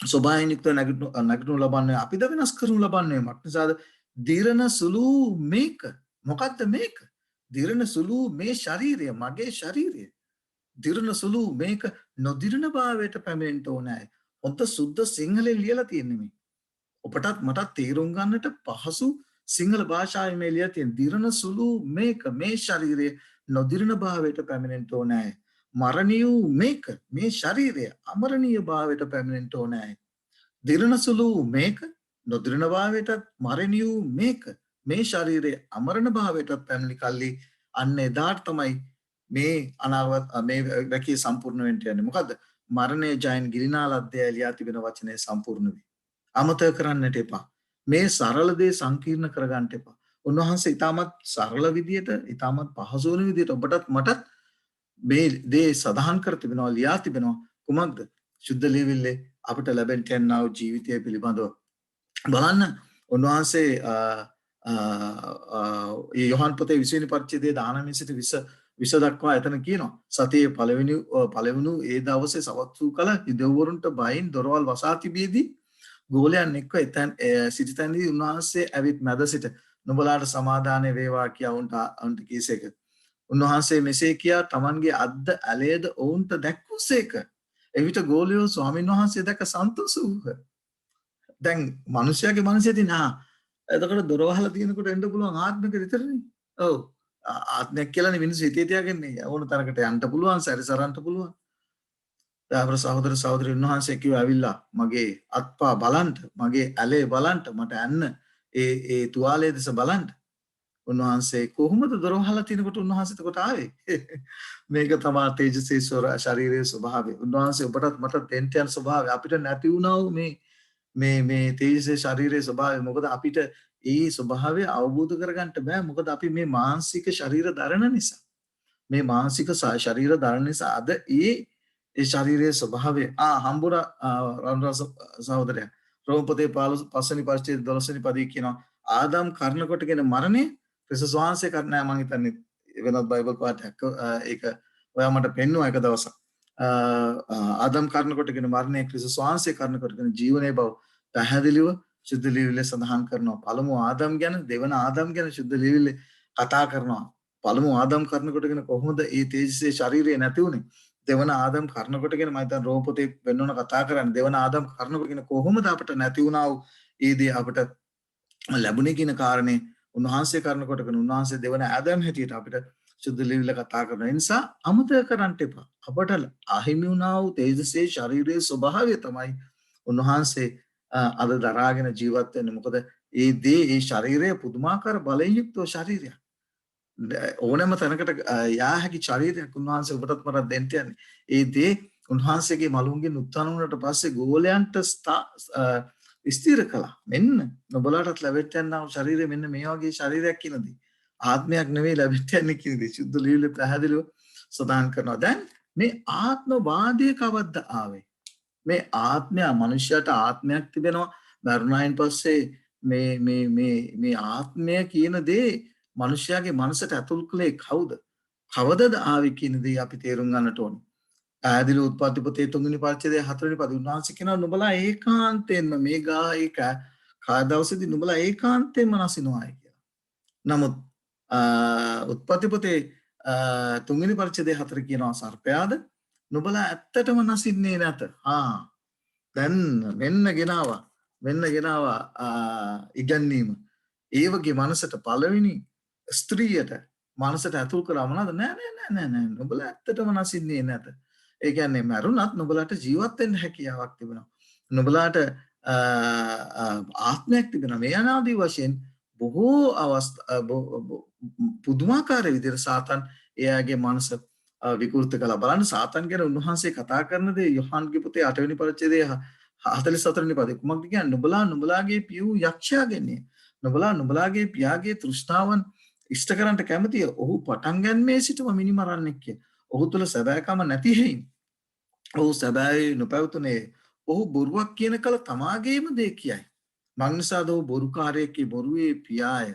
ස්වභාවයෙන් යුක්තව නැගිටිනු ලබන්නේ අපිද වෙනස් කරනු ලබන්නේ මක්නිසාද දිරණ සුළු මේක මොකද්ද මේක? දිරණ සුළු මේ ශරීරය මගේ ශරීරය දිරණ සුළු මේක නොදිරණ භාවයට පැමිණෙන්න ඕනේ. හොඳ සුද්ධ සිංහලෙන් ලියලා තියෙන්නේ මේ. ඔබටත් මටත් තේරුම් ගන්නට පහසු සිංහල භාෂාවෙන් මේ ලියලා තියෙන දිරණ සුළු මේක මේ ශරීරය නොදිරණ භාවයට පැමිණෙන්න ඕනේ. මරණීය මේක මේ ශරීරය අමරණීය භාවයට පැමිණෙන්න ඕනේ. දිරණ සුළු මේක නොදිරණ භාවයට මරණීය මේක මේ ශරීරය අමරණ භාවයට පැමිණි කල්ලි අන්න එදාට තමයි මේ අනාගත මේ වැකිය සම්පූර්ණ වෙන්න යන්නේ. මොකද්ද? මරණය ජයන් ගිරිනාලද්දය ලියා තිබෙන වචනේ සම්පූර්ණ වේ. අමතක කරන්නට එපා. මේ සරල දේ සංකීර්ණ කරගන්න එපා. උන්වහන්සේ ඊටමත් සරල විදියට ඊටමත් පහසු වෙන විදියට ඔබටත් මටත් මේ දේ සදාහන් කර තිබෙනවා ලියා තිබෙනවා. කුමක්ද? සුද්ධ ලියවිල්ලේ අපිට ලැබෙන්න යනා වූ ජීවිතය පිළිබඳව බලන්න උන්වහන්සේ යොහන් පොතේ 20 වෙනි පරිච්ඡේදයේ 19 සිට 20 දක්වා එතන කියනවා සතියේ පළවෙනි ඒ දවසේ සවස් වූ කල යුදෙව්වරුන්ට බයින් දොරවල් වසා තිබීදී ගෝලයන් එක්ක එතන සිටිතැනදී උන්වහන්සේ ඇවිත් මැද සිට නුඹලාට සමාදානය වේවා කියා උන්ට කීසේක. උන්වහන්සේ මෙසේ කියා තමන්ගේ අද්ද ඇලේද ඔවුන්ට දැක්වූසේක. එවිට ගෝලියෝ ස්වාමීන් වහන්සේ දැක සන්තෝෂ වූහ. දැන් මිනිස්යාගේ මනසේ තියෙන එතකොට දොර වහලා තියෙනකොට එන්න පුළුවන් ආත්මික විතරනේ. ඔව්. ආත්මයක් කියලානේ මිනිස්සු හිතේ තියාගන්නේ. ඕන තරකට යන්න පුළුවන්, සැරිසරන්න පුළුවන්. දාපර සහෝදර සහෝදරියන් වහන්සේ කිව්වා ඇවිල්ලා මගේ අත්පා බලන්න, මගේ ඇලේ බලන්න, මට ඇන්න ඒ තුවාලයේ දෙස බලන්න. උන්වහන්සේ කොහොමද දොර වහලා තිනකොට උන්වහන්සේ එතකොට ආවේ? මේක තමයි තේජසේ ශරීරයේ ස්වභාවය. උන්වහන්සේ ඔබටත් මට දෙන්න යන ස්වභාවය අපිට නැති වුණා වූ මේ තේජසේ ශරීරයේ ස්වභාවය. මොකද අපිට ඒ ස්වභාවය අවබෝධ කරගන්න බෑ. මොකද අපි මේ මානසික ශරීර දරන නිසා. මේ මානසික ශරීර දරන නිසා අද ඒ ශරීරයේ ස්වභාවය හම්බුණා රන්රස සහෝදරයා. රෝමපතේ 5 වෙනි පරිච්ඡේද 12 වෙනි පදයේ කියනවා ආදම් කර්ණ කොටගෙන මරණය ක්‍රිස්තුස් වහන්සේ කරන්නේ මම හිතන්නේ වෙනත් බයිබල් පාඨයක් ඒක ඔයා මට පෙන්නුවා එක දවසක්. ආදම් කර්ණ කොටගෙන මරණය ක්‍රිස්තුස් වහන්සේ කර්ණ කොටගෙන ජීවනයේ බව පැහැදිලිව සුද්ධ ලියවිල්ලේ සඳහන් කරනවා. පළමු ආදම් ගැන දෙවන ආදම් ගැන සුද්ධ ලියවිල්ලේ කතා කරනවා. පළමු ආදම් කර්ණ කොටගෙන කොහොමද මේ තේජසේ ශරීරය නැති වුනේ? දෙවන ආදම් කර්ණ කොටගෙන මම හිතන්නේ රෝම පොතේ වෙන්නන කතා කරන්නේ දෙවන ආදම් කර්ණ කොටගෙන කොහොමද අපිට නැති වුණා වූ ඒ දේ අපිට ලැබුණේ කියන කාරණේ උන්වහන්සේ කර්ණ කොටගෙන උන්වහන්සේ දෙවන ආදම් හැටියට අපිට සුද්ධ ලියවිල්ල කතා කරන නිසා අමතක කරන්න එපා. අපට අහිමි වුණා වූ තේජසේ ශරීරයේ ස්වභාවය තමයි උන්වහන්සේ අද දරාගෙන ජීවත් වෙන්නේ. මොකද ඒ දේ ඒ ශරීරය පුදුමාකාර බලයෙන් යුක්ත ශරීරයක්. ඕනෑම තැනකට යා හැකි ශරීරයක් උන්වහන්සේ ඔබටත් මටත් දෙන්න යන්නේ. ඒ දේ උන්වහන්සේගේ මලුන්ගෙන් උත්සන්න වුණාට පස්සේ ගෝලයන්ට ස්ථිර කළා. මෙන්න ඔබලාටත් ලැබෙන්න යන ශරීරය මෙන්න මේ වගේ ශරීරයක් කියනදී. ආත්මයක් නෙවෙයි ලැබෙන්න යන්නේ කියනදී. සුද්ධ ලියවිල්ලේ පැහැදිලිව සඳහන් කරනවා. දැන් මේ ආත්මවාදය කවද්ද ආවේ? මේ ආත්මය මනුෂ්‍යයට ආත්මයක් තිබෙනවා. මරණයෙන් පස්සේ මේ ආත්මය කියන දේ මනුෂ්‍යයාගේ මනසට ඇතුල් කළේ කවුද? කවදද ආවේ කියන දේ අපි තේරුම් ගන්නට ඕනේ. ආදිල උත්පත්ති පොතේ 3 වෙනි පරිච්ඡේදයේ 4 වෙනි පද උන්වහන්සේ කියනවා නුඹලා ඒකාන්තයෙන්ම මේ ගායක කාදවසේදී නුඹලා ඒකාන්තයෙන්ම නසිනවායි කියලා. නමුත් උත්පත්ති පොතේ 3 වෙනි පරිච්ඡේදයේ 4 කියනවා සර්පයාද නුඹලා ඇත්තටම නසින්නේ නැත. දැන් මෙන්න ගෙනාවා ඉගැන්වීම. ඒ වගේ මනසට පළවෙනි ස්ත්‍රියට මනසට ඇතුල් කරා මොනවද? නෑ නුඹලා ඇත්තටම නසින්නේ නැත. ඒ කියන්නේ මරුණත් නුඹලාට ජීවත් වෙන්න හැකියාවක් තිබෙනවා. නුඹලාට ආත්මයක් තිබෙනවා. මේ අනාදී වශයෙන් බොහෝ පුදුමාකාර විදිහට සාතන් එයාගේ මනස විකෘත කළා. බලන්න සාතන් ගැන උන්වහන්සේ කතා කරන දේ යොහන්ගේ පොතේ 8 වෙනි පරිච්ඡේදයේ 44 වෙනි පදේ කුමක්ද කියන්නේ? නුඹලාගේ පියු යක්ෂයාගෙන්නේ. නුඹලාගේ පියාගේ තෘෂ්ණාවන් ඉෂ්ට කරන්නට කැමතිය. ඔහු පටන් ගන්නේ සිටම මිනිමරන්නෙක් කිය. ඔහු තුල සැබෑකම නැති හේයින්. ඔහු සැබෑයි නොපැවතුනේ. ඔහු බොරුවක් කියන කල තමාගේම දේ කියයි. මංනිසාද ඔහු බොරුකාරයෙක් බොරුවේ පියාය.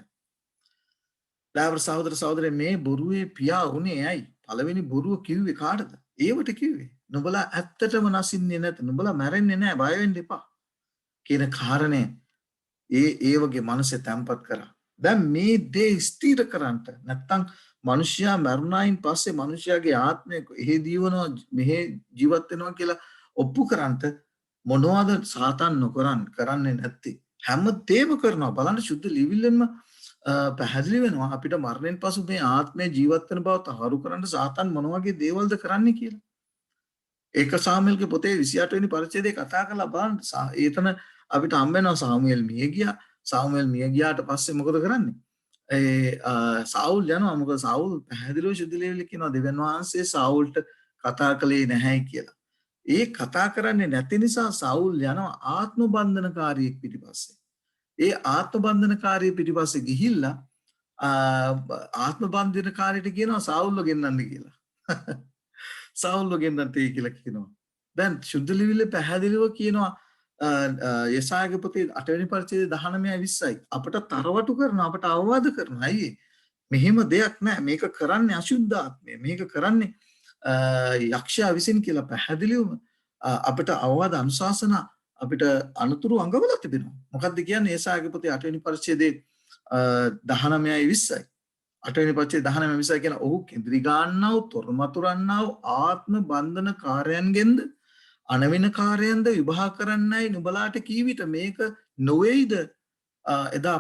දාවර සහෝදර සහෝදරේ මේ බොරුවේ පියා වුණේ ඇයි? පළවෙනි බොරුව කිව්වේ කාටද? ඒවට කිව්වේ. නුඹලා ඇත්තටම නසින්නේ නැත. නුඹලා මැරෙන්නේ නැහැ. බය වෙන්න එපා. කියන කාරණේ ඒ වගේ මනසේ තැම්පත් කරා. දැන් මේ දේ ස්ථිර කරන්නට නැත්තම් මිනිසයා මරුණායින් පස්සේ මිනිසයාගේ ආත්මය එහෙ දිවනවා මෙහෙ ජීවත් වෙනවා කියලා ඔප්පු කරන්නට මොනවද සාතන් කරන්නේ නැත්තේ? හැම දෙයක්ම කරනවා. බලන්න සුද්ධ ලියවිල්ලෙන්ම පැහැදිලි වෙනවා අපිට මරණයෙන් පසු මේ ආත්මය ජීවත් වෙන බව තහවුරු කරන්න සාතන් මොන වගේ දේවල්ද කරන්නේ කියලා. ඒක සාමුවෙල්ගේ පොතේ 28 වෙනි පරිච්ඡේදයේ කතා කරලා බලන්න. ඒතන අපිට හම්බ වෙනවා සාමුවෙල් මිය ගියා. සාමුවෙල් මිය ගියාට පස්සේ මොකද කරන්නේ? සාවුල් යනවා. මොකද සාවුල් පැහැදිලිව සුද්ධ ලියවිල්ලේ කියනවා දෙවියන් වහන්සේ සාවුල්ට කතා කළේ නැහැයි කියලා. ඒ කතා කරන්නේ නැති නිසා සාවුල් යනවා ආත්ම බන්ධනකාරියෙක් පිටිපස්සේ. ඒ ආත්ම බන්ධනකාරිය පිටිපස්සේ ගිහිල්ලා ආත්ම බන්ධනකාරියට කියනවා සාවුල්ව ගෙන්නන්න කියලා. සාවුල්ව ගෙන්නන්නට කියලා කියනවා. දැන් සුද්ධ ලියවිල්ලේ පැහැදිලිව කියනවා යසායාගේ පොතේ 8 වෙනි පරිච්ඡේදයේ 19 20යි අපට තරවටු කරනවා අපට අවවාද කරනවා. අයියේ මෙහෙම දෙයක් නැහැ. මේක කරන්නේ අශුද්ධ ආත්මය. මේක කරන්නේ යක්ෂයා විසින් කියලා පැහැදිලිවම අපිට අවවාද අනුශාසනා අපිට අනුතුරු අඟවලා තිබෙනවා. මොකක්ද කියන්නේ යසායාගේ පොතේ 8 වෙනි පරිච්ඡේදයේ 19යි 20යි 8 වෙනි පරිච්ඡේදයේ 19යි 20යි කියන ඔහු කෙඳිරි ගන්නව තොරමතුරන්නව ආත්ම බන්ධන කාර්යයන්ගෙන්ද අනවිනකාරයන්ද විවාහ කරන්නයි නුඹලාට කීවිට මේක නොවේයිද එදා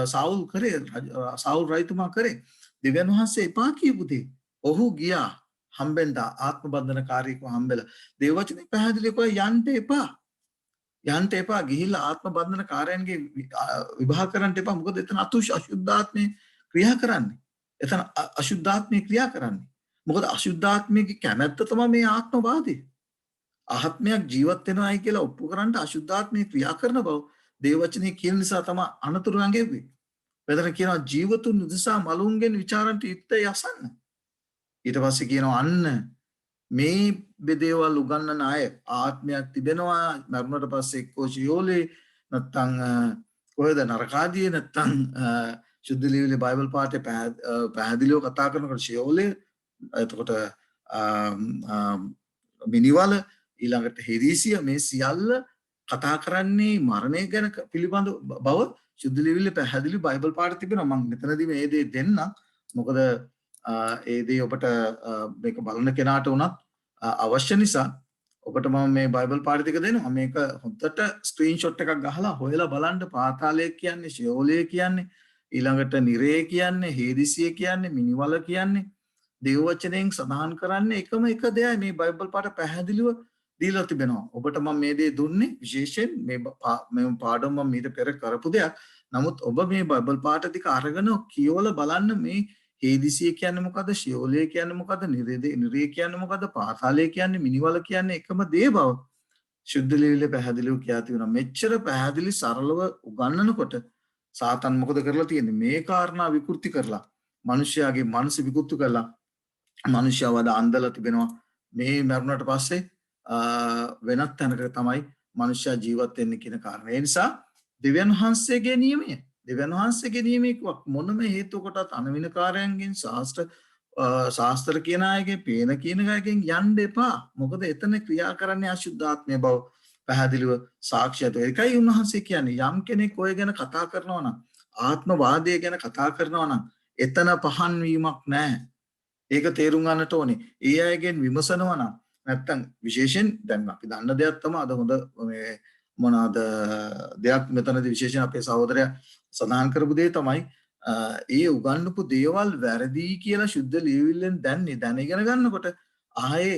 සාවුල් කරේ සාවුල් රජතුමා කරේ දෙවියන් වහන්සේ එපා කියපු දේ ඔහු ගියා හම්බෙන්ද ආත්ම බන්ධනකාරීකව හම්බෙලා දේව වචනේ පැහැදිලිව යන්න එපා යන්ට එපා ගිහිල්ලා ආත්ම බන්ධන කාරයන්ගේ විවාහ කරන්න එපා මොකද එතන අශුද්ධාත්මය ක්‍රියා කරන්නේ එතන අශුද්ධාත්මය ක්‍රියා කරන්නේ මොකද අශුද්ධාත්මයේ කැමැත්ත තමයි මේ ආත්මවාදී ආත්මයක් ජීවත් වෙනවායි කියලා ඔප්පු කරන්න අශුද්ධාත්මය ක්‍රියා කරන බව දේව වචනේ කියන නිසා තමයි අනතුරු නැගෙව්වේ. මෙතන කියනවා ජීවතුන් උදෙසා මලුන්ගෙන් ਵਿਚාරන්ට යුක්තයි අසන්න. ඊට පස්සේ කියනවා අන්න මේ බෙදේවල් උගන්නන අය ආත්මයක් තිබෙනවා මරණයට පස්සේ එක්කෝ ශියෝලේ නැත්තම් කොහෙද නරකාදී නැත්තම් සුද්ධ ලිවිලේ බයිබල් පාඨේ පැහැදිලිව කතා කරනකොට ශියෝලේ එතකොට මිනිවල ඊළඟට හෙරීසිය මේ සියල්ල කතා කරන්නේ මරණය ගැන පිළිබඳ බව සුද්ධ ලිවිලේ පැහැදිලි බයිබල් පාඨ තිබෙනවා මම මෙතනදී මේ දේ දෙන්නම් මොකද ඒ දේ ඔබට මේක බලන කෙනාට උනත් අවශ්‍ය නිසා ඔබට මම මේ බයිබල් පාඨ ටික දෙනවා මේක හොඳට ස්ක්‍රීන්ෂොට් එකක් ගහලා හොයලා බලන්න පාතාලය කියන්නේ ෂියෝලය කියන්නේ ඊළඟට නිරේ කියන්නේ හේදිසිය කියන්නේ මිනිවල කියන්නේ දේව වචනයෙන් සඳහන් කරන්නේ එකම එක දෙයයි මේ බයිබල් පාඨ පැහැදිලිව දීලා තිබෙනවා ඔබට මම මේ දේ දුන්නේ විශේෂයෙන් මේ පාඩම මම ඊට පෙර කරපු දෙයක් නමුත් ඔබ මේ බයිබල් පාඨ ටික අරගෙන කියවලා බලන්න මේ හේදිසිය කියන්නේ මොකද්ද ශියෝලය කියන්නේ මොකද්ද නිරේ කියන්නේ මොකද්ද පාතාලය කියන්නේ මිනිවල කියන්නේ එකම දේ බව සුද්ධ ලිවිලේ පැහැදිලිව කියා තියෙනවා මෙච්චර පැහැදිලි සරලව උගන්වනකොට සාතන් මොකද කරලා තියෙන්නේ මේ කාරණා විකෘති කරලා මිනිස්යාගේ මනස විකෘති කරලා මිනිස්යාව අඳලා තිබෙනවා මේ මරුණට පස්සේ වෙනත් තැනක තමයි මිනිස්යා ජීවත් වෙන්නේ කියන කාරණා ඒ නිසා දෙවියන් වහන්සේගේ නියමය දෙවියන් වහන්සේගේ නියමයක් මොනම හේතුවකටත් අනවිනකාරයන්ගෙන් ශාස්ත්‍ර කියන අයගේ පේන කියන අයගෙන් යන්න එපා මොකද එතන ක්‍රියා කරන්නේ අශුද්ධාත්මය බව පැහැදිලිව සාක්ෂියත් ඒකයි උන්වහන්සේ කියන්නේ යම් කෙනෙක් ඔය ගැන කතා කරනවා නම් ආත්මවාදය ගැන කතා කරනවා නම් එතන පහන් වීමක් නැහැ ඒක තේරුම් ගන්නට ඕනේ ඒ අයගෙන් විමසනවා නම් නැත්තම් විශේෂයෙන් දැන් අපි දන්න දෙයක් තමයි අද හොඳ මේ මොනවාද දෙයක් මෙතනදී විශේෂයෙන් අපේ සහෝදරයා සඳහන් කරපු දේ තමයි ඒ උගන්වපු දේවල් වැරදි කියලා සුද්ධ ලියවිල්ලෙන් දැනගෙන ගන්නකොට ආයේ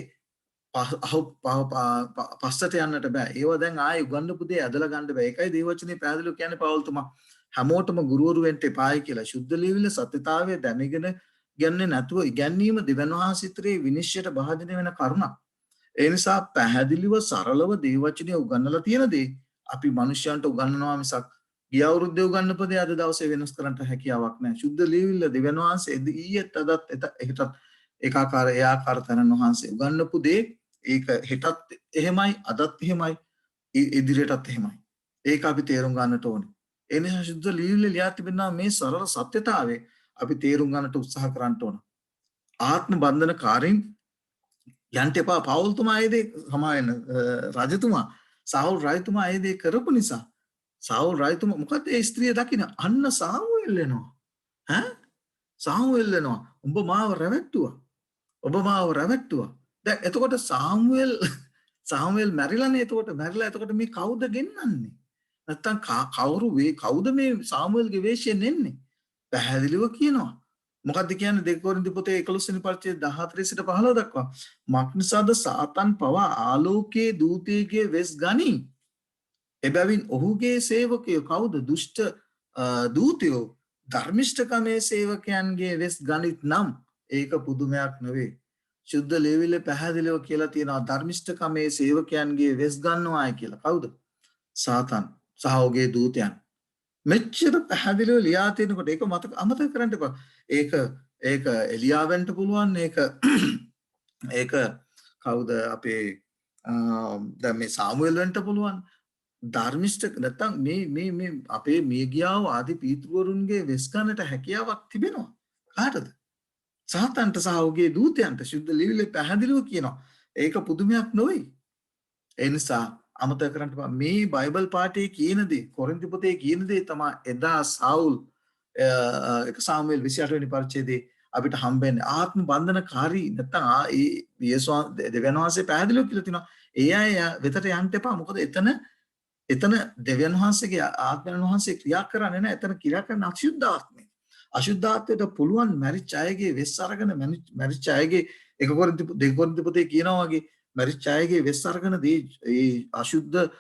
පස්සට යන්නට බෑ ඒවා දැන් ආයේ උගන්වපු දේ ඇදලා ගන්න බෑ ඒකයි දේවචනේ පැහැදිලිව කියන්නේ පවල්තුමා හැමෝටම ගුරුවරු වෙන්න එපායි කියලා සුද්ධ ලියවිල්ල සත්‍යතාවය දැනගෙන ගන්නේ නැතුව ඉගැන්වීම දෙවන් වහන්සේත්‍රයේ විනිශ්චයට භාජනය වෙන කරුණක් ඒ නිසා පැහැදිලිව සරලව දේවචනේ උගන්වලා තියෙන දේ අපි මිනිස්යන්ට උගන්වනවා මිසක් ගිය අවුරුද්දේ උගන්වපු දේ අද දවසේ වෙනස් කරන්න හැකියාවක් නැහැ. සුද්ධ ලියවිල්ල දෙවියන් වහන්සේ ඊයේත් අදත් එකටත් ඒකාකාර ඒ ආකාර තනන් වහන්සේ උගන්වපු දේ ඒක හෙටත් එහෙමයි අදත් එහෙමයි ඉදිරියටත් එහෙමයි. ඒක අපි තේරුම් ගන්නට ඕනේ. ඒ නිසා සුද්ධ ලියවිල්ල ලියා තිබෙනා මේ සරල සත්‍යතාවය අපි තේරුම් ගන්නට උත්සාහ කරන්න ඕන. ආත්ම බන්ධනකාරීන් යන්ට එපා පවුල්තුමා ඒ දේ සමායන රජතුමා සාවුල් රජතුමා ඒ දේ කරපු නිසා සාවුල් රජතුමා මොකද ඒ ස්ත්‍රිය දකින්න අන්න සාමුවෙල් එනවා ඈ සාමුවෙල් එනවා උඹ මාව රැවට්ටුවා දැන් එතකොට සාමුවෙල් මැරිලානේ එතකොට මේ කවුද ගෙන්නන්නේ නැත්තම් කවුද මේ සාමුවෙල්ගේ වේශයෙන් එන්නේ පැහැදිලිව කියනවා මොකද්ද කියන්නේ 2 කොරින්ති පොතේ 11 වෙනි පරිච්ඡේදය 14 සිට 15 දක්වා මක්නිසාද සාතන් පවා ආලෝකයේ දූතයෙගේ වෙස් ගනී එබැවින් ඔහුගේ සේවකයෝ කවුද දුෂ්ට දූතයෝ ධර්මිෂ්ඨකමේ සේවකයන්ගේ වෙස් ගනිත් නම් ඒක පුදුමයක් නෙවෙයි සුද්ධ ලියවිල්ලේ පැහැදිලිව කියලා තියෙනවා ධර්මිෂ්ඨකමේ සේවකයන්ගේ වෙස් ගන්නවායි කියලා කවුද සාතන් සහ ඔහුගේ දූතයන් මෙච්චර පැහැදිලිව ලියා තියෙනකොට ඒක අමතක කරන්න එපා ඒක එලියාවෙන්ට පුළුවන් ඒක කවුද අපේ දැන් මේ සාමුවෙල් වෙන්ට පුළුවන් ධර්මිෂ්ඨ නැත්තම් මේ අපේ මියගියාව ආදී පීතෘවරුන්ගේ වෙස් ගන්නට හැකියාවක් තිබෙනවා කාටද සාතන්ට සහ ඔහුගේ දූතයන්ට සුද්ධ ලියවිල්ලේ පැහැදිලිව කියනවා ඒක පුදුමයක් නෙවෙයි ඒ නිසා අමතක කරන්න එපා මේ බයිබල් පාඨයේ කියන දේ කොරින්ති පොතේ කියන දේ තමයි එදා සාවුල් එක සාමුවෙල් 28 වෙනි පරිච්ඡේදයේ අපිට හම්බෙන්නේ ආත්ම බන්ධනකාරී නැත්තම් ඒ යේසුස් දෙවියන් වහන්සේ පැහැදිලිව කියලා තිනවා ඒ අය වෙතට යන්න එපා. මොකද එතන දෙවියන් වහන්සේගේ ආත්මයන් වහන්සේ ක්‍රියා කරන්නේ නැහැ. එතන ක්‍රියා කරන අශුද්ධ ආත්මය. අශුද්ධ ආත්මයට පුළුවන් මරිච්ච අයගේ වෙස් අරගෙන මරිච්ච අයගේ එක කොරින්ති දෙක කොරින්ති පොතේ කියනවා වගේ මරිච්ච අයගේ වෙස් අරගෙන ඒ අශුද්ධ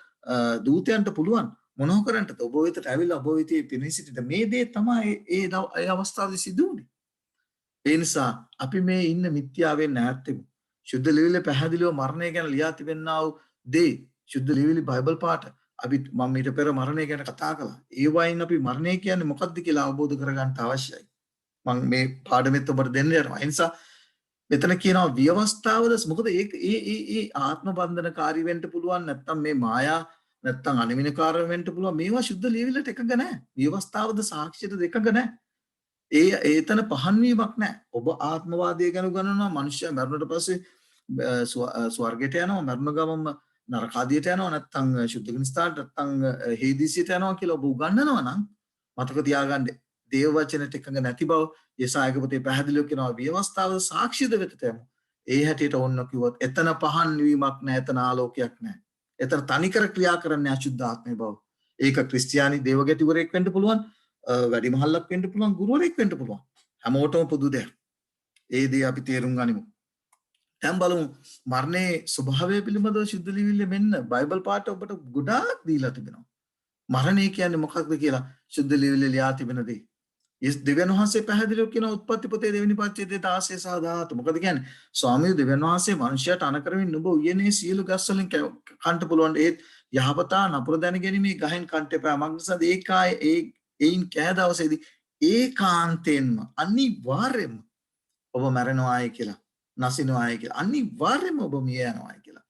දූතයන්ට පුළුවන් මොනව කරන්නද? ඔබ වෙතට ඇවිල්ලා ඔබ වෙතේ පිරිනි සිටිට මේ දේ තමයි ඒ අවස්ථාවේ සිදු වුනේ. ඒ නිසා අපි මේ ඉන්න මිත්‍යාවෙන් ඈත් වෙමු. ශුද්ධ ලිවිල පැහැදිලිව මරණය ගැන ලියා තිබෙනා වූ දේ ශුද්ධ ලිවිලි බයිබල් පාඨ අපි මම ඊට පෙර මරණය ගැන කතා කළා. ඒ වයින් අපි මරණය කියන්නේ මොකක්ද කියලා අවබෝධ කරගන්න අවශ්‍යයි. මම මේ පාඩමෙත් ඔබට දෙන්න යනවා. ඒ නිසා මෙතන කියනවා ව්‍යවස්ථාවද මොකද ඒ ආත්ම බන්ධනකාරී වෙන්න පුළුවන් නැත්නම් මේ මායා නැත්නම් අනිමිනකාර වෙන්න පුළුවන් මේවා ශුද්ධ ලියවිල්ලට එකඟ නැහැ. ව්‍යවස්ථාවද සාක්ෂියද එකඟ නැහැ. ඒතන පහන් වීමක් නැහැ. ඔබ ආත්මවාදය ගැන උගන්වනවා මනුෂ්‍යයා මරුණට පස්සේ ස්වර්ගයට යනවා මරණ ගමම නරක ආදියට යනවා නැත්නම් ශුද්ධ ස්ථානට නැත්නම් හේදිසියට යනවා කියලා ඔබ උගන්වනවා නම් මතක තියාගන්න දේව වචනට එකඟ නැති බව යසායක පොතේ පැහැදිලිව කියනවා ව්‍යවස්ථාව සාක්ෂිද වෙතට යමු. ඒ හැටියට ඕන්න කිව්වොත් එතන පහන් වීමක් නැහැ එතන ආලෝකයක් නැහැ. එතන තනිකර ක්‍රියා කරන්නේ අශුද්ධ ආත්මේ බව. ඒක ක්‍රිස්තියානි දේවගැතිවරයෙක් වෙන්න පුළුවන් වැඩිමහල්ලක් වෙන්න පුළුවන් ගුරුවරයෙක් වෙන්න පුළුවන්. හැමෝටම පොදු දෙයක්. ඒ දේ අපි තේරුම් ගනිමු. දැන් බලමු මරණයේ ස්වභාවය පිළිබඳව ශුද්ධ ලිවිල්ලේ මෙන්න බයිබල් පාඩ ඔබට ගොඩාක් දීලා තිබෙනවා. මරණය කියන්නේ මොකක්ද කියලා ශුද්ධ ලිවිල්ලේ ලියා තිබෙන දේ. දෙවියන් වහන්සේ පැහැදිලිව කියන උත්පත්ති පොතේ දෙවෙනි පරිච්ඡේදයේ 16 සහ 17 මොකද කියන්නේ ස්වාමීන් දෙවියන් වහන්සේ මනුෂ්‍යයට අනකරමින් නුඹ උයනේ සියලු ගස් වලින් කන්ට පුළුවන් ඒත් යහපතා නපුර දැනගැනීමේ ගහෙන් කන්ට එපා මග්නසද ඒයින් කෑ දවසේදී ඒකාන්තයෙන්ම අනිවාර්යෙන්ම ඔබ මැරෙනවායි කියලා නසිනවායි කියලා අනිවාර්යෙන්ම ඔබ මිය යනවායි කියලා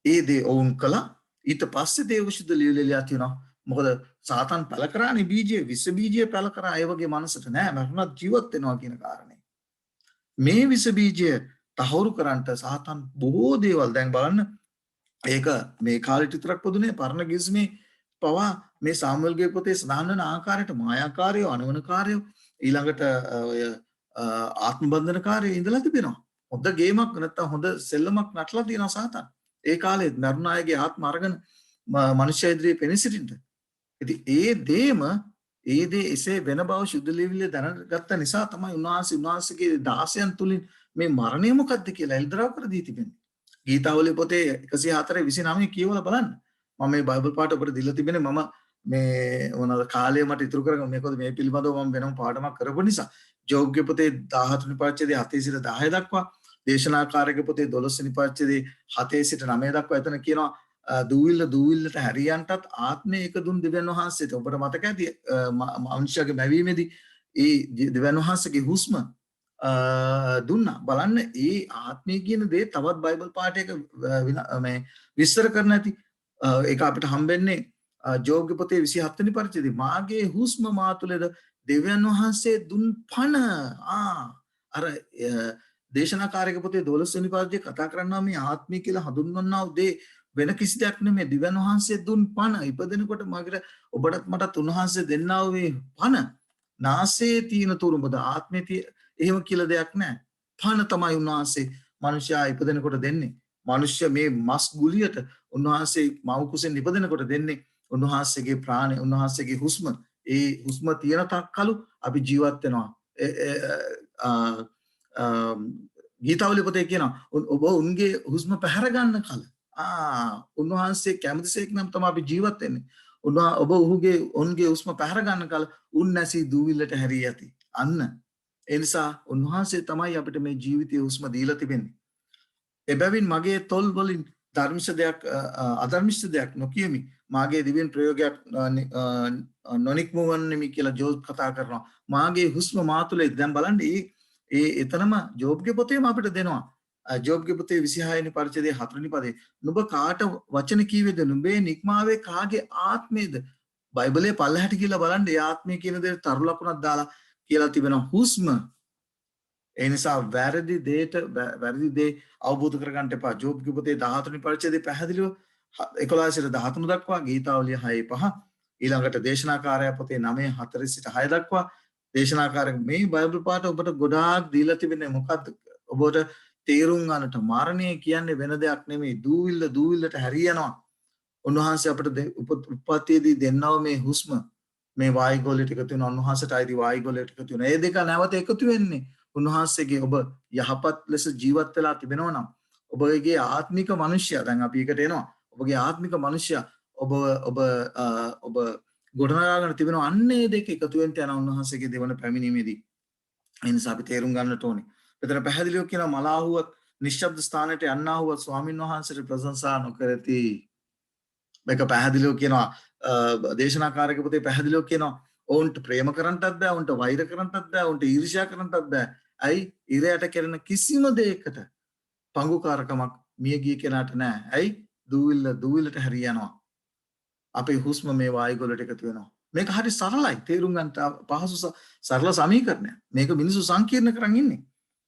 ඒ දේ ඔවුන් කළා ඊට පස්සේ දේව විසුද්ධ ලියවිලා තියෙනවා මොකද සාතන් පැල කරානේ බීජය විස බීජය පැල කරා ඒ වගේ මනසට නෑ මරුණත් ජීවත් වෙනවා කියන කාරණේ මේ විස බීජය තහවුරු කරන්නට සාතන් බොහෝ දේවල් දැන් බලන්න ඒක මේ කාලෙට විතරක් පොදුනේ පරණ ගිස්මේ පවා මේ සාමුවෙල්ගේ පොතේ සඳහන් වෙන ආකාරයට මායාකාරයෝ අනවනකාරයෝ ඊළඟට ඔය ආත්ම බන්ධනකාරයෝ ඉඳලා තිබෙනවා හොඳ ගේමක් නැත්තම් හොඳ සෙල්ලමක් නටලා තියෙනවා සාතන් ඒ කාලේ මරුණ අයගේ ආත්ම අරගෙන මනුෂ්‍ය ඉදිරියේ පෙනී සිටින්න ඉතින් ඒ දේ එසේ වෙන බව ශුද්ධ ලියවිල්ලේ දැනගත්ත නිසා තමයි උන්වහන්සේගේ 16න් තුලින් මේ මරණය මොකක්ද කියලා එල්දරව් කර දී තිබෙන්නේ. ගීතාවලිය පොතේ 104:29 කියවලා බලන්න. මම මේ බයිබල් පාඩ ඔබට දීලා තිබෙන්නේ මම මේ මොනවාද කාලය මට ඉතුරු කරගන්න මේකද මේ පිළිබඳව මම වෙනම පාඩමක් කරපු නිසා. ජෝග්‍ය පොතේ 17 වෙනි පරිච්ඡේදයේ 7 සිට 10 දක්වා දේශනාකාරක පොතේ 12 වෙනි පරිච්ඡේදයේ 7 සිට 9 දක්වා එතන කියනවා දූවිල්ලට හැරියන්ටත් ආත්මය එක දුන් දෙවියන් වහන්සේට ඔබට මතක ඇති මනුෂ්‍යගේ මැවීමේදී ඒ දෙවියන් වහන්සේගේ හුස්ම දුන්නා බලන්න ඒ ආත්මය කියන දේ තවත් බයිබල් පාඨයක මේ විස්තර කරන්න ඇති ඒක අපිට හම්බෙන්නේ ජෝග්‍ය පොතේ 27 වෙනි පරිච්ඡේදයේ මාගේ හුස්ම මා තුළද දෙවියන් වහන්සේ දුන් පණ අර දේශනාකාරක පොතේ 12 වෙනි පරිච්ඡේදයේ කතා කරනවා මේ ආත්මය කියලා හඳුන්වන්නා උදේ වෙන කිසි දෙයක් නෙමෙයි දිව්‍යන් වහන්සේ දුන් පණ ඉපදෙනකොට මගට ඔබටත් මටත් උන්වහන්සේ දෙන්නා වූ මේ පණ නාසයේ තියෙන තුරුඹද ආත්මේ එහෙම කියලා දෙයක් නැහැ පණ තමයි උන්වහන්සේ මිනිසයා ඉපදෙනකොට දෙන්නේ මිනිස්ය මේ මස් ගුලියට උන්වහන්සේ මව් කුසෙන් ඉපදෙනකොට දෙන්නේ උන්වහන්සේගේ ප්‍රාණය උන්වහන්සේගේ හුස්ම ඒ හුස්ම තියෙන තාක්කලු අපි ජීවත් වෙනවා ගීතාවලිය පොතේ කියනවා ඔබ උන්ගේ හුස්ම පැහැර ගන්න කල උන්වහන්සේ කැමතිසේක් නම් තමයි අපි ජීවත් වෙන්නේ. ඔබ ඔවුන්ගේ උස්ම පැහැර ගන්න කල උන් නැසී දූවිල්ලට හැරී යති. අන්න ඒ නිසා උන්වහන්සේ තමයි අපිට මේ ජීවිතයේ උස්ම දීලා තිබෙන්නේ. එබැවින් මගේ තොල් වලින් ධර්මිෂ්ඨ දෙයක් අධර්මිෂ්ඨ දෙයක් නොකියමි. මාගේ දිවෙන් ප්‍රයෝගයක් නොනික්මුවන්නෙමි කියලා ජෝබ් කතා කරනවා. මාගේ හුස්ම මා තුළ දැන් බලන්න ඒ එතනම ජෝබ්ගේ පොතේම අපිට දෙනවා. ජෝබ්ගේ පොතේ 26 වෙනි පරිච්ඡේදයේ 4 වෙනි පදේ නුඹ කාට වචන කීවේද නුඹේ නික්මාවේ කාගේ ආත්මේද බයිබලයේ පල්ලහැට කියලා බලන්න ඒ ආත්මය කියන දේ තරු ලකුණක් දාලා කියලා තිබෙනවා හුස්ම ඒ නිසා වැරදි දේ අවබෝධ කරගන්න එපා ජෝබ්ගේ පොතේ 14 වෙනි පරිච්ඡේදයේ පැහැදිලිව 11 සිට 13 දක්වා ගීතාවලිය 6:5 ඊළඟට දේශනාකාරය පොතේ 9:4 සිට 6 දක්වා දේශනාකාරක මේ බයිබල් පාඩ ඔබට ගොඩාක් දීලා තිබෙන්නේ මොකද්ද ඔබට තේරුම් ගන්නට මරණය කියන්නේ වෙන දෙයක් නෙමෙයි. දූවිල්ලට හැරියනවා. උන්වහන්සේ අපිට උප්පත්තියේදී දෙන්නව මේ හුස්ම මේ වායුගෝලයට එකතු වෙන උන්වහන්සේට අයිති වායුගෝලයට එකතු වෙන. ඒ දෙක නැවත එකතු වෙන්නේ උන්වහන්සේගේ ඔබ යහපත් ලෙස ජීවත් වෙලා තිබෙනවා නම් ඔබගේ ආත්මික මනුෂ්‍යයා දැන් අපි එකට එනවා. ඔබගේ ආත්මික මනුෂ්‍යයා ඔබ ගොඩනගාගෙන තිබෙනවා. අන්නේ දෙක එකතු වෙන්න යන උන්වහන්සේගේ දෙවන පැමිණීමේදී. ඒ නිසා අපි තේරුම් ගන්නට ඕනේ. මෙතන පැහැදිලිව කියනවා මලාහුවත් නිශ්ශබ්ද ස්ථානයට යන්නාහුවත් ස්වාමින් වහන්සේට ප්‍රශංසා නොකරති. මේක පැහැදිලිව කියනවා දේශනාකාරක පොතේ පැහැදිලිව කියනවා ඔවුන්ට ප්‍රේම කරන්නටත් බෑ, ඔවුන්ට වෛර කරන්නටත් බෑ, ඔවුන්ට ඊර්ෂ්‍යා කරන්නටත් බෑ. ඇයි? ඉරයට කරන කිසිම දෙයකට පංගුකාරකමක් මිය ගිය කෙනාට නෑ. ඇයි? දූවිල්ලට හැරී යනවා. අපේ හුස්ම මේ වායුගොල්ලට එකතු වෙනවා. මේක හරි සරලයි. තේරුම් ගන්න පහසු සරල සමීකරණයක්. මේක මිනිස්සු සංකීර්ණ කරන් ඉන්නේ.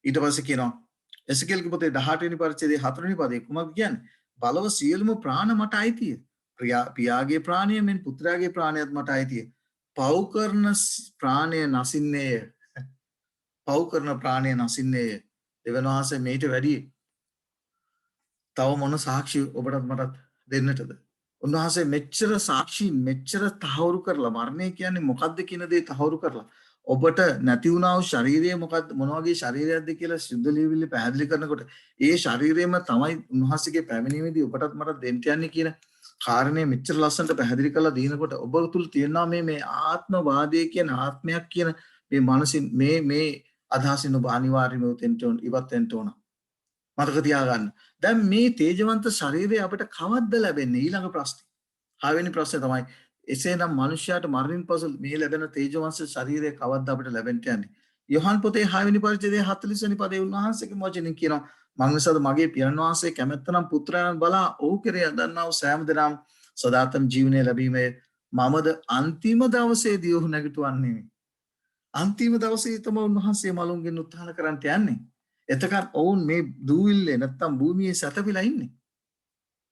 ඊට පස්සේ කියනවා එසකේල්ගේ පොතේ 18 වෙනි පරිච්ඡේදයේ 4 වෙනි පදේ කුමක්ද කියන්නේ? බලව සියලුම ප්‍රාණ මට අයිතිය. පියාගේ ප්‍රාණය මෙන් පුත්‍රයාගේ ප්‍රාණයත් මට අයිතිය. පව් කරන ප්‍රාණය නසින්නේය. පව් කරන ප්‍රාණය නසින්නේය. දෙවන වහන්සේ මේට වැඩි තව මොන සාක්ෂි ඔබටත් මටත් දෙන්නටද? උන්වහන්සේ මෙච්චර සාක්ෂි මෙච්චර තහවුරු කරලා මරණය කියන්නේ මොකක්ද කියන දේ තහවුරු කරලා ඔබට නැති වුණා වූ ශරීරය මොකක්ද මොන වගේ ශරීරයක්ද කියලා සුද්ධ ලියවිලි පැහැදිලි කරනකොට ඒ ශරීරයම තමයි උන්වහන්සේගේ පැමිණීමේදී ඔබටත් මටත් දෙන්න යන්නේ කියන කාරණේ මෙච්චර ලස්සනට පැහැදිලි කරලා දීනකොට ඔබ තුල තියෙනවා මේ ආත්මවාදයේ කියන ආත්මයක් කියන මේ මනසින් මේ අදහසින් ඔබ අනිවාර්යයෙන්ම ඉවත් වෙන්න ඕන. මතක තියාගන්න. දැන් මේ තේජවන්ත ශරීරය අපිට කවද්ද ලැබෙන්නේ? ඊළඟ ප්‍රශ්නේ. 6 වෙනි ප්‍රශ්නේ තමයි එසේනම් මනුෂ්‍යයාට මරණින් පසු මේ ලැබෙන තේජවන්ත ශරීරය කවද්ද අපිට ලැබෙන්න යන්නේ? යොහන් පොතේ 6 වෙනි පරිච්ඡේදයේ 40 වෙනි පදේ උන්වහන්සේගේ වචනෙන් කියනවා මංගසද මගේ පියන් වහන්සේ කැමැත්තනම් පුත්‍රයන් බලා ඔහු කෙරේ යදන්නා වූ සෑම දෙනාම සදාතම් ජීවනය ලැබීමේ මමද අන්තිම දවසේදී ඔහු නැගිටවන්නේ. අන්තිම දවසේ තමයි උන්වහන්සේ මලුන්ගෙන් උත්හාන කරන්නට යන්නේ. එතකන් ඔවුන් මේ දූවිල්ලේ නැත්තම් භූමියේ සැතපීලා ඉන්නේ.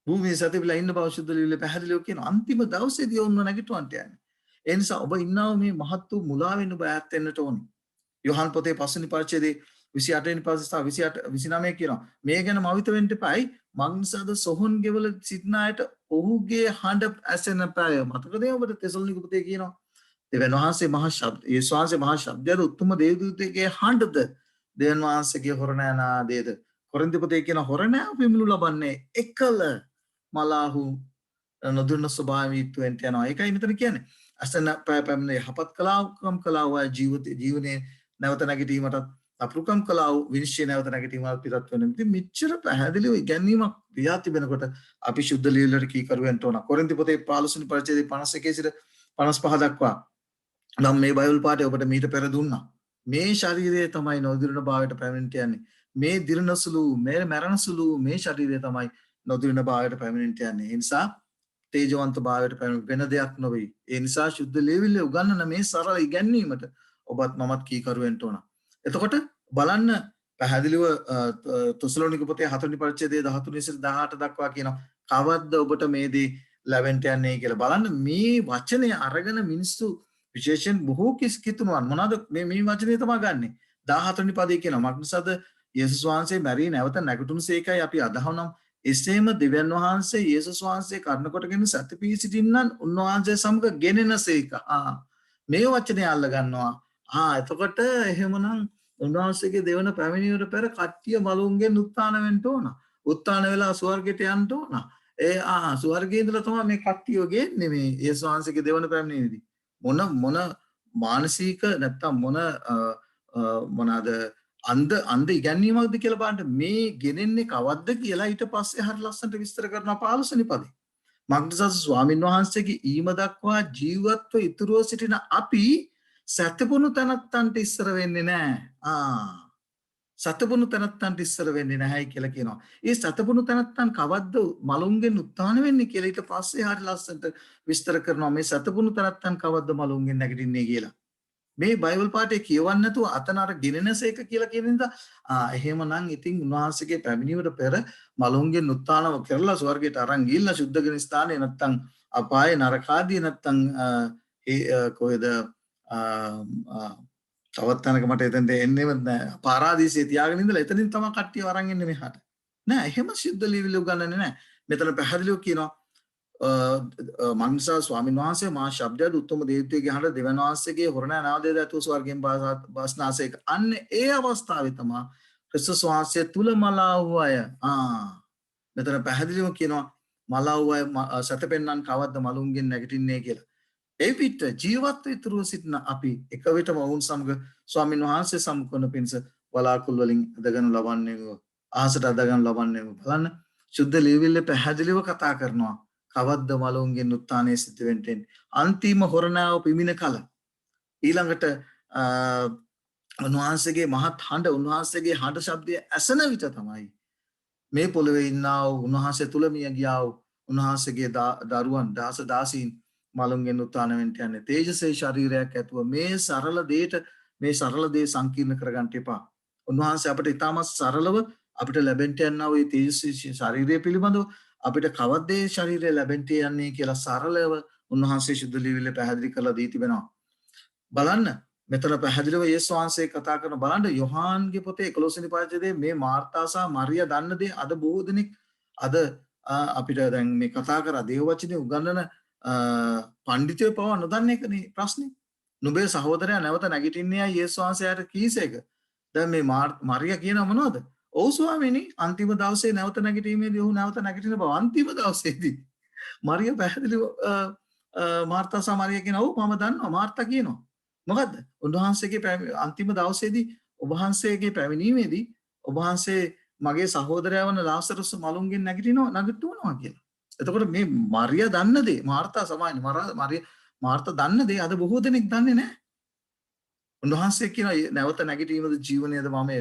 භූමියේ සැතපීලා ඉන්න බව සුද්ධ ලියවිල්ලේ පැහැදිලිව කියන අන්තිම දවසේදී ඔවුන් නැගිටවන්නට යන්නේ. ඒ නිසා ඔබ ඉන්නවා මේ මහත් වූ මුලාවෙන් ඔබ ඈත් වෙන්නට ඕනේ. යොහන් පොතේ 5 වෙනි පරිච්ඡේදයේ 28 වෙනි පදේ සහ 28 29 කියනවා මේ ගැන මවිත වෙන්න එපායි මංසද සොහොන් ගෙවල සිටින අයට ඔහුගේ හඬ ඇසෙන පැය මතකද ඔබට තෙසලොනික පොතේ කියනවා දෙවියන් වහන්සේ මහා ශබ්ද යේසුස් වහන්සේ මහා ශබ්දයද උතුම් දේවදූතයෙක්ගේ හඬද දෙවියන් වහන්සේගේ හොරණෑ නාදයේද කොරින්ති පොතේ කියන හොරණෑ විමුණු ලබන්නේ එකල මලාහු නොදුන්න ස්වභාවීත්වයෙන් යනවා ඒකයි මෙතන කියන්නේ අසන පැපැම්නේ යහපත් කලාවකම් කලාව ජීවනයේ නැවත නැගිටීමට අපරුකම් කලාව විනිශ්චය නැවත නැගිටීමට පිටත් වෙන ඉතින් මෙච්චර පැහැදිලිව ඉගැන්වීමක් දියා තිබෙනකොට අපි සුද්ධ ලියවිල්ලට කීකරු වෙන්න ඕන. කොරින්ති පොතේ 15 වෙනි පරිච්ඡේදයේ 51 සිට 55 දක්වා නම් මේ බයිබල් පාඩේ ඔබට මීට පෙර දුන්නා. මේ ශරීරය තමයි නොදිරණ භාවයට පැමිණෙන්න යන්නේ. මේ දිරණසුළු මේ මරණසුළු මේ ශරීරය තමයි නොදිරණ භාවයට පැමිණෙන්න යන්නේ. ඒ නිසා තේජවන්ත භාවයට පැමිණ වෙන දෙයක් නොවේ. ඒ නිසා සුද්ධ ලියවිල්ලේ උගන්වන මේ සරල ඉගැන්වීමට ඔබත් මමත් කීකරු වෙන්න ඕන. එතකොට බලන්න පැහැදිලිව තෙසලොනික පොතේ 4 වෙනි පරිච්ඡේදයේ 13 සිට 18 දක්වා කියනවා කවද්ද ඔබට මේ දේ ලැබෙන්න යන්නේ කියලා. බලන්න මේ වචනේ අරගෙන මිනිස්සු විශේෂයෙන් බොහෝ කිතුනුවන් මොනවාද මේ වචනේ තමයි ගන්නෙ. 17 වෙනි පදේ කියනවා මක්නිසාද යේසුස් වහන්සේ මැරී නැවත නැගිටුණසේකයි අපි අදහවනම් එසේම දෙවියන් වහන්සේ යේසුස් වහන්සේ කර්ණ කොටගෙන සත්‍යපී සිටින්නන් උන්වහන්සේ සමග ගෙනෙනසේක. මේ වචනේ අල්ල ගන්නවා. එතකොට එහෙමනම් උන්වහන්සේගේ දෙවන පැමිණීමට පෙර කට්ටිය මලුන්ගෙන් උත්තාන වෙන්න ඕන. උත්තාන වෙලා ස්වර්ගයට යන්න ඕන. ස්වර්ගයේ ඉඳලා තමයි මේ කට්ටිය ගෙන්නේ මේ යේසුස් වහන්සේගේ දෙවන පැමිණීමේදී. මොන මානසික නැත්තම් මොනවාද අන්ද ඉගැන්වීමක්ද කියලා බලන්න මේ ගෙනෙන්නේ කවද්ද කියලා ඊට පස්සේ හරි ලස්සනට විස්තර කරනවා 15 වෙනි පදේ. මග්දසස් ස්වාමීන් වහන්සේගේ ඊම දක්වා ජීවත්ව ඉතුරුව සිටින අපි සත්‍යපුණු තනත්තන්ට ඉස්සර වෙන්නේ නැහැ. සත්‍යපුණු තනත්තන්ට ඉස්සර වෙන්නේ නැහැයි කියලා කියනවා. ඒ සත්‍යපුණු තනත්තන් කවද්ද මලුන්ගෙන් උත්තාන වෙන්නේ කියලා ඊට පස්සේ හරි ලස්සනට විස්තර කරනවා මේ සත්‍යපුණු තනත්තන් කවද්ද මලුන්ගෙන් නැගිටින්නේ කියලා. මේ බයිබල් පාඩේ කියවන්න නැතුව අතන අර ගෙනෙනසේක කියලා කියන නිසා එහෙමනම් ඉතින් උන්වහන්සේගේ පැමිණීමට පෙර මලුන්ගෙන් උත්තානව කරලා ස්වර්ගයට අරන් ගිහිල්ලා සුද්ධගෙන ස්ථානේ නැත්තම් අපායේ නරකාදී නැත්තම් කොහෙද තවත් තැනක මට එතනට එන්නෙම නෑ. පාරාදීසයේ තියාගෙන ඉඳලා එතනින් තමයි කට්ටිය අරන් එන්නේ මෙහාට. නෑ එහෙම සිද්ධ ලියවිලි උගන්වන්නේ නෑ. මෙතන පැහැදිලිව කියනවා මංසා ස්වාමීන් වහන්සේ මා ශබ්දයද උත්තම දේවත්වයේ හඬ දෙවියන් වහන්සේගේ හොරණ නාදයේ ඇතුව ස්වර්ගයෙන් බස්නාසේක. අන්න ඒ අවස්ථාවේ තමයි ක්‍රිස්තුස් වහන්සේ තුල මලා වූ අය. මෙතන පැහැදිලිව කියනවා මලා වූ අය සතපෙන්නන් කවද්ද මලුන්ගෙන් නැගිටින්නේ කියලා. එවිට ජීවත් ඉතුරුව සිටින අපි එක විටම ඔවුන් සමග ස්වාමීන් වහන්සේ සම්මුඛන පිණිස වලාකුළු වලින් අදගනු ලබන්නේ අහසට අදගනු ලබන්නේ බලන්න සුද්ධ ලියවිල්ලේ පැහැදිලිව කතා කරනවා කවද්ද මලුන්ගෙන් උත්ථානයේ සිද්ධ වෙන්නේ අන්තිම හොරණාව පිමින කල ඊළඟට උන්වහන්සේගේ මහත් හඬ උන්වහන්සේගේ හඬ ශබ්දය ඇසෙන විට තමයි මේ පොළවේ ඉන්නා වූ උන්වහන්සේ තුල මිය ගියා වූ උන්වහන්සේගේ දරුවන් දාස දාසීන් මලුන්ගෙන් උත්ථාන වෙන්න යන්නේ තේජසේ ශරීරයක් ඇතුව මේ සරල දෙයට මේ සරල දේ සංකීර්ණ කරගන්න එපා. උන්වහන්සේ අපිට ඊටමත් සරලව අපිට ලැබෙන්න යනා වූ තේජසේ ශරීරය පිළිබඳව අපිට කවද්ද ඒ ශරීරය ලැබෙන්න යන්නේ කියලා සරලව උන්වහන්සේ සුද්ධ ලියවිල්ලේ පැහැදිලි කරලා දී තිබෙනවා. බලන්න මෙතන පැහැදිලිව යේසුස් වහන්සේ කතා කරන බලන්න යොහාන්ගේ පොතේ 11 වෙනි පරිච්ඡේදයේ මේ මාර්තා සහ මරියා දන්න දේ අද බොහෝ දෙනෙක් අද අපිට දැන් මේ කතා කරා දේව වචනේ උගන්වන පඬිතුයෝ පවා නොදන්නේ එකනේ ප්‍රශ්නේ. නුඹේ සහෝදරයා නැවත නැගිටින්නේ යේසුස් වහන්සේට කීසේක. දැන් මේ මරියා කියනවා මොනවද? ඔව් ස්වාමීනි අන්තිම දවසේ නැවත නැගිටීමේදී ඔහු නැවත නැගිටින බව අන්තිම දවසේදී මරියා පැහැදිලිව මාර්තා සහ මරියා කියනවා ඔව් මම දන්නවා මාර්තා කියනවා. මොකද්ද? උන්වහන්සේගේ අන්තිම දවසේදී ඔබ වහන්සේගේ පැමිණීමේදී ඔබ වහන්සේ මගේ සහෝදරයා වන ලාසරස් මලුන්ගෙන් නැගිටිනවා කියලා. එතකොට මේ මරියා දන්න දේ මාර්තා සමානයි මාර්තා දන්න දේ අද බොහෝ දෙනෙක් දන්නේ නැහැ. උන්වහන්සේ කියන නැවත නැගිටීමද ජීවනයේද මම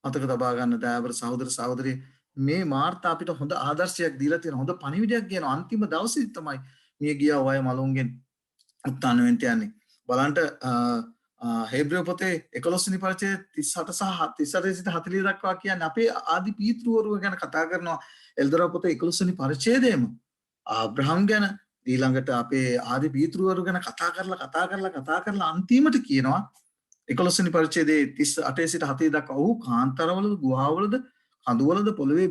මතක තබා ගන්න දයාවර සහෝදර සහෝදරිය මේ මාර්තා අපිට හොඳ ආදර්ශයක් දීලා තියෙන හොඳ පණිවිඩයක් කියන අන්තිම දවසේ තමයි මිය ගියා වය මලුන්ගෙන් උත්ථාන වෙන්න යන්නේ. බලන්න හේබ්‍රෙව පොතේ 11 වෙනි පරිච්ඡේදයේ 38 සහ 38 සිට 40 දක්වා කියන්නේ අපේ ආදි පීතෘවරු ගැන කතා කරනවා. එල්දොර පොතේ 11 වෙනි පරිච්ඡේදයේම ආබ්‍රහම් ගැන ඊළඟට අපේ ආදි පීතෘවරු ගැන කතා කරලා අන්තිමට කියනවා 11 වෙනි පරිච්ඡේදයේ 38 සිට 40 දක්වා ඔහු කාන්තරවලද ගුහාවලද කඳුවලද පොළවේ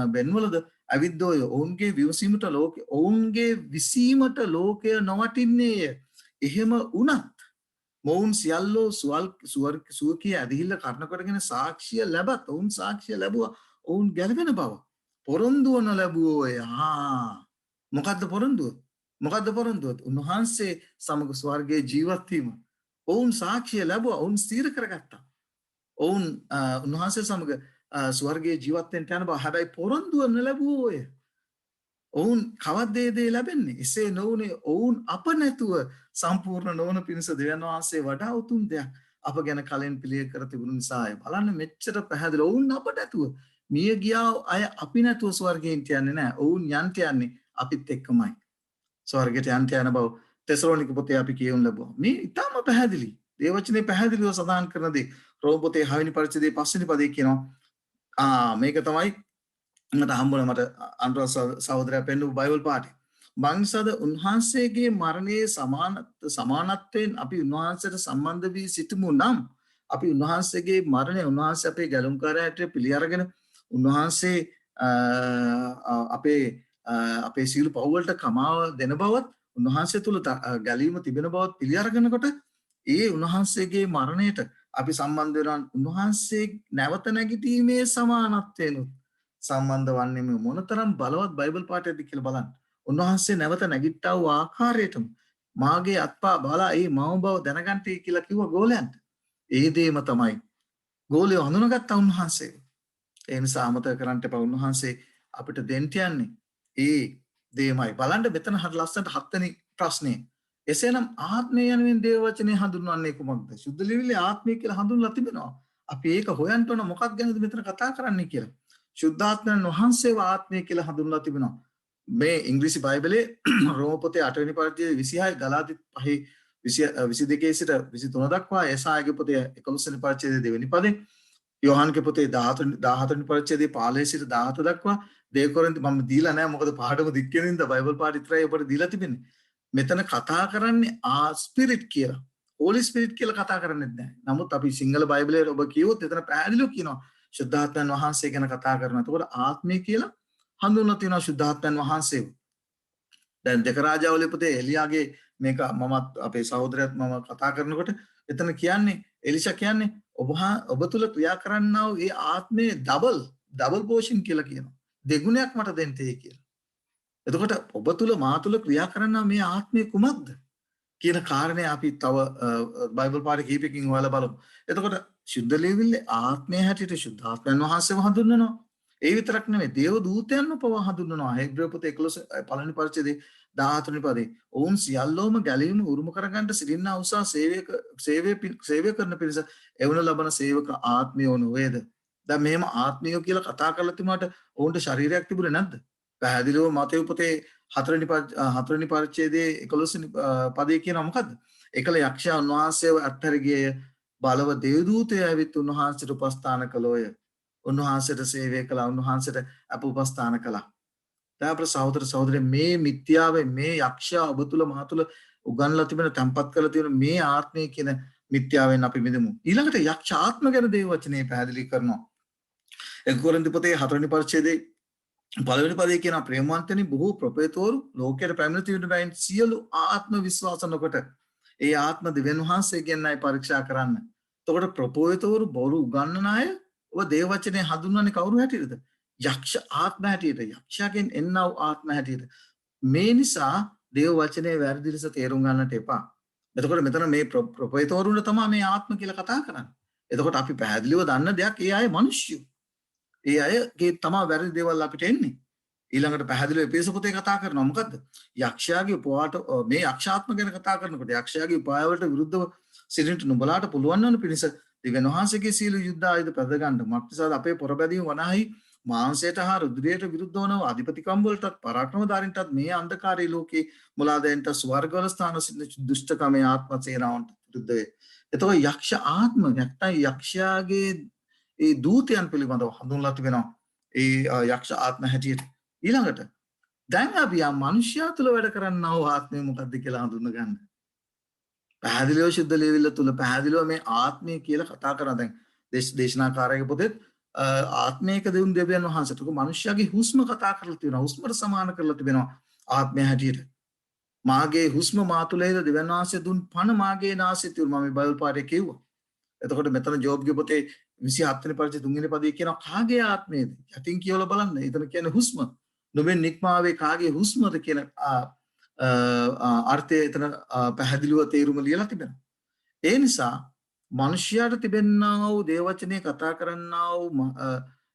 බෙන්වලද අවිද්දෝය ඔවුන්ගේ විසීමට ලෝකය නොවටින්නේය. එහෙම වුණත් මොවුන් සියල්ලෝ සුවකී ඇදහිල්ල කරන කොටගෙන සාක්ෂිය ලැබත් ඔවුන් සාක්ෂිය ලැබුවා ඔවුන් ගැලවෙන බව පොරොන්දුව නොලැබුවෝය. මොකද්ද පොරොන්දුව? උන්වහන්සේ සමග ස්වර්ගයේ ජීවත් වීම. ඔවුන් සාක්ෂිය ලැබුවා ඔවුන් ස්ථීර කරගත්තා. ඔවුන් උන්වහන්සේ සමග ස්වර්ගයේ ජීවත් වෙන්න යන බව. හැබැයි පොරොන්දුව නොලැබුවෝය. ඔවුන් කවද්ද දේ ලැබෙන්නේ? එසේ නොවුනේ ඔවුන් අප නැතුව සම්පූර්ණ නොවන පිණිස දෙවියන් වහන්සේ වඩා උතුම් දෙයක් අප ගැන කලින් පිළිය කර තිබුණු නිසාය. බලන්න මෙච්චර පැහැදිලි. ඔවුන් අප නැතුව මිය ගියා අය අපි නැතුව ස්වර්ගයෙන් යන්නේ නැහැ. ඔවුන් යන්ට යන්නේ අපිත් එක්කමයි. ස්වර්ගයට යන්ට යන බව තෙසලෝනික පොතේ අපි කියවුම් ලැබුවා. මේ ඊටම පැහැදිලි. දේවචනේ පැහැදිලිව සඳහන් කරන දේ. රෝම පොතේ 6 වෙනි පරිච්ඡේදයේ 5 වෙනි පදේ කියනවා. මේක තමයි මට හම්බුණා මට අනුර සහෝදරයා පෙන්නු බයිබල් පාඩේ. මංසද උන්වහන්සේගේ මරණයේ සමානත්වයෙන් අපි උන්වහන්සේට සම්බන්ධ වී සිටමු නම් අපි උන්වහන්සේගේ මරණය උන්වහන්සේ අපේ ගැලුම්කාරයාට පිළි අරගෙන උන්වහන්සේ අපේ සීල පව් වලට කමාව දෙන බවත් උන්වහන්සේ තුල ගැලීම තිබෙන බවත් පිළි අරගෙනකොට ඒ උන්වහන්සේගේ මරණයට අපි සම්බන්ධ වෙනවා. උන්වහන්සේ නැවත නැගිටීමේ සමානත්වයෙන් සම්බන්ධ වන්නේ මොනතරම් බලවත් බයිබල් පාඩයක්ද කියලා බලන්න. උන්වහන්සේ නැවත නැගිට්ටා වූ ආකාරයටම මාගේ අත්පා බලා ඒ මව බව දැනගන්නටයි කියලා කිව්ව ගෝලයන්ට. ඒ දේම තමයි ගෝලිය හඳුනගත්තා උන්වහන්සේ. ඒ නිසා අමතක කරන්න එපා උන්වහන්සේ අපිට දෙන්න යන්නේ ඒ දේමයි. බලන්න මෙතන හරි ලස්සනට 7 වෙනි ප්‍රශ්නේ. එසේනම් ආත්මය යනුවෙන් දේව වචනේ හඳුන්වන්නේ කුමක්ද? සුද්ධ ලියවිල්ලේ ආත්මය කියලා හඳුන්වලා තිබෙනවා. අපි ඒක හොයන්න ඕන මොකක් ගැනද මෙතන කතා කරන්නේ කියලා. ශුද්ධාත්මයන් වහන්සේව ආත්මය කියලා හඳුන්වලා තිබෙනවා. මේ ඉංග්‍රීසි බයිබලයේ රෝම පොතේ 8 වෙනි පරිච්ඡේදයේ 26 ගලාති 5 22 සිට 23 දක්වා යසායගේ පොතේ 11 වෙනි පරිච්ඡේදයේ 2 වෙනි පදේ යෝහන්ගේ පොතේ 17 වෙනි පරිච්ඡේදයේ 15 සිට 17 දක්වා දෙකොරින්ති මම දීලා නැහැ මොකද පාඩම දික්කෙනින්ද බයිබල් පාඩ විතරයි ඔබට දීලා තිබෙන්නේ. මෙතන කතා කරන්නේ ස්පිරිට් කියලා. හෝලි ස්පිරිට් කියලා කතා කරන්නේ නැහැ. නමුත් අපි සිංහල බයිබලයේ ඔබ කියවොත් එතන පැහැදිලිව කියනවා ශුද්ධාත්මයන් වහන්සේ ගැන කතා කරනවා. එතකොට ආත්මය කියලා හඳුන්වලා තියෙනවා ශුද්ධාත්මයන් වහන්සේව. දැන් දෙක රාජාවලිය පුතේ එලියාගේ මේක මමත් අපේ සහෝදරයත් මම කතා කරනකොට එතන කියන්නේ එලිෂා කියන්නේ ඔබ තුල ක්‍රියා කරන්නා වූ ඒ ආත්මයේ ඩබල් පෝෂන් කියලා කියනවා. දෙගුණයක් මට දෙන්න තේ කියලා. එතකොට ඔබ තුල මා තුල ක්‍රියා කරන්නා මේ ආත්මය කුමක්ද කියන කාරණේ අපි තව බයිබල් පාඩ කීපකින් හොයලා බලමු. එතකොට ශුද්ධ ලේවිල්ලේ ආත්මය හැටියට ශුද්ධාත්මයන් වහන්සේව හඳුන්වනවා. ඒ විතරක් නෙමෙයි දේව දූතයන්ව පවා හඳුන්වනවා. හෙබ්‍රේය පොතේ 11 පළවෙනි පරිච්ඡේදයේ 14 වෙනි පදේ ඔවුන් සියල්ලෝම ගැලවීම උරුම කරගන්න සිටින්නා උසා සේවය කරන පිරිස එවන ලබන සේවක ආත්මයෝ නොවේද? දැන් මෙහෙම ආත්මයෝ කියලා කතා කරලා තිබුණාට ඔවුන්ට ශරීරයක් තිබුණේ නැද්ද? පැහැදිලිව මතේ පොතේ 4 වෙනි පරිච්ඡේදයේ 11 වෙනි පදේ කියනවා මොකද්ද? එකල යක්ෂයා උන්වහන්සේව අත්හැර ගියේය. බලව දේවදූතය ඇවිත් උන්වහන්සේට උපස්ථාන කළෝය. උන්වහන්සේට සේවය කළා. උන්වහන්සේට අප උපස්ථාන කළා. දැන් සහෝදර සහෝදරේ මේ මිත්‍යාවේ මේ යක්ෂයා ඔබ තුල මහ තුල උගන්ලා තිබෙන තැම්පත් කරලා තියෙන මේ ආත්මය කියන මිත්‍යාවෙන් අපි මිදමු. ඊළඟට යක්ෂ ආත්ම ගැන දේව වචනේ පැහැදිලි කරනවා. 1 කොරින්ති පොතේ 4 වෙනි පරිච්ඡේදයේ පළවෙනි පදේ කියන ප්‍රේමවන්තනි බොහෝ ප්‍රොපේතෝරු ලෝකයට පැමිණ තිබෙන සියලු ආත්ම විශ්වාස නොකොට ඒ ආත්ම දෙවියන් වහන්සේගෙන්යි පරීක්ෂා කරන්න. එතකොට ප්‍රොපේතෝරු බොරු උගන්වන අය ඔබ දේව වචනේ හඳුන්වන්නේ කවුරු හැටියටද? යක්ෂ ආත්ම හැටියට. යක්ෂයාගෙන් එන්නව ආත්ම හැටියට. මේ නිසා දේව වචනේ වැරදි ලෙස තේරුම් ගන්නට එපා. එතකොට මෙතන මේ ප්‍රොපේතෝරුන්ට තමයි මේ ආත්ම කියලා කතා කරන්නේ. එතකොට අපි පැහැදිලිව දන්න දෙයක් ඒ අය මිනිස්සු. ඒ අයගේ තමයි වැරදි දේවල් අපිට එන්නේ. ඊළඟට පැහැදිලිව එපේස පොතේ කතා කරනවා මොකද්ද? යක්ෂයාගේ උපවාට මේ යක්ෂාත්ම ගැන කතා කරනකොට යක්ෂයාගේ උපායවලට විරුද්ධව සිටින්නට නුඹලාට පුළුවන් වන පිණිස දිව්‍යන් වහන්සේගේ සීල යුද්ධ ආයුධ පැද ගන්න. මක්නිසාද අපේ පොරබැදීම වනාහි මාංශයට හා රුධිරයට විරුද්ධ වන අධිපතිකම් වලටත් පරාක්‍රමධාරීන්ටත් මේ අන්ධකාරී ලෝකේ මුලාදයන්ට ස්වර්ගවල ස්ථාන සිටින දුෂ්ටකමේ ආත්ම සේනාවන්ට විරුද්ධ වේ. එතකොට යක්ෂ ආත්ම නැත්නම් යක්ෂයාගේ ඒ දූතයන් පිළිබඳව හඳුන්වලා තිබෙනවා. ඒ යක්ෂ ආත්ම හැටියට. ඊළඟට දැන් අපි ආ මනුෂ්‍යයා තුල වැඩ කරන්නා වූ ආත්මය මොකද්ද කියලා හඳුන ගන්න. පැහැදිලිව ශුද්ධ ලේවිල්ල තුල පැහැදිලිව මේ ආත්මය කියලා කතා කරනවා. දැන් දේශනාකාරයේ පොතේ ආත්මයක දෙවුන් දෙවියන් වහන්සේට මනුෂ්‍යයාගේ හුස්ම කතා කරලා තියෙනවා. හුස්මට සමාන කරලා තිබෙනවා ආත්මය හැටියට. මාගේ හුස්ම මා තුලේද දෙවියන් වහන්සේ දුන් පණ මාගේ නාසයේ තිබුණා. මම මේ බයිබල් පාඩේ කිව්වා. එතකොට මෙතන ජෝබ්ගේ පොතේ 27 වෙනි පරිච්ඡේදයේ 3 වෙනි පදයේ කියනවා කාගේ ආත්මයේද? යටින් කියවලා බලන්න. එතන කියන්නේ හුස්ම. නොබෙන් නික්මාවේ කාගේ හුස්මද කියන අර්ථය එතන පැහැදිලිව තේරුම ලියලා තිබෙනවා. ඒ නිසා මිනිසයාට තිබෙනා වූ දේවචනේ කතා කරන්නා වූ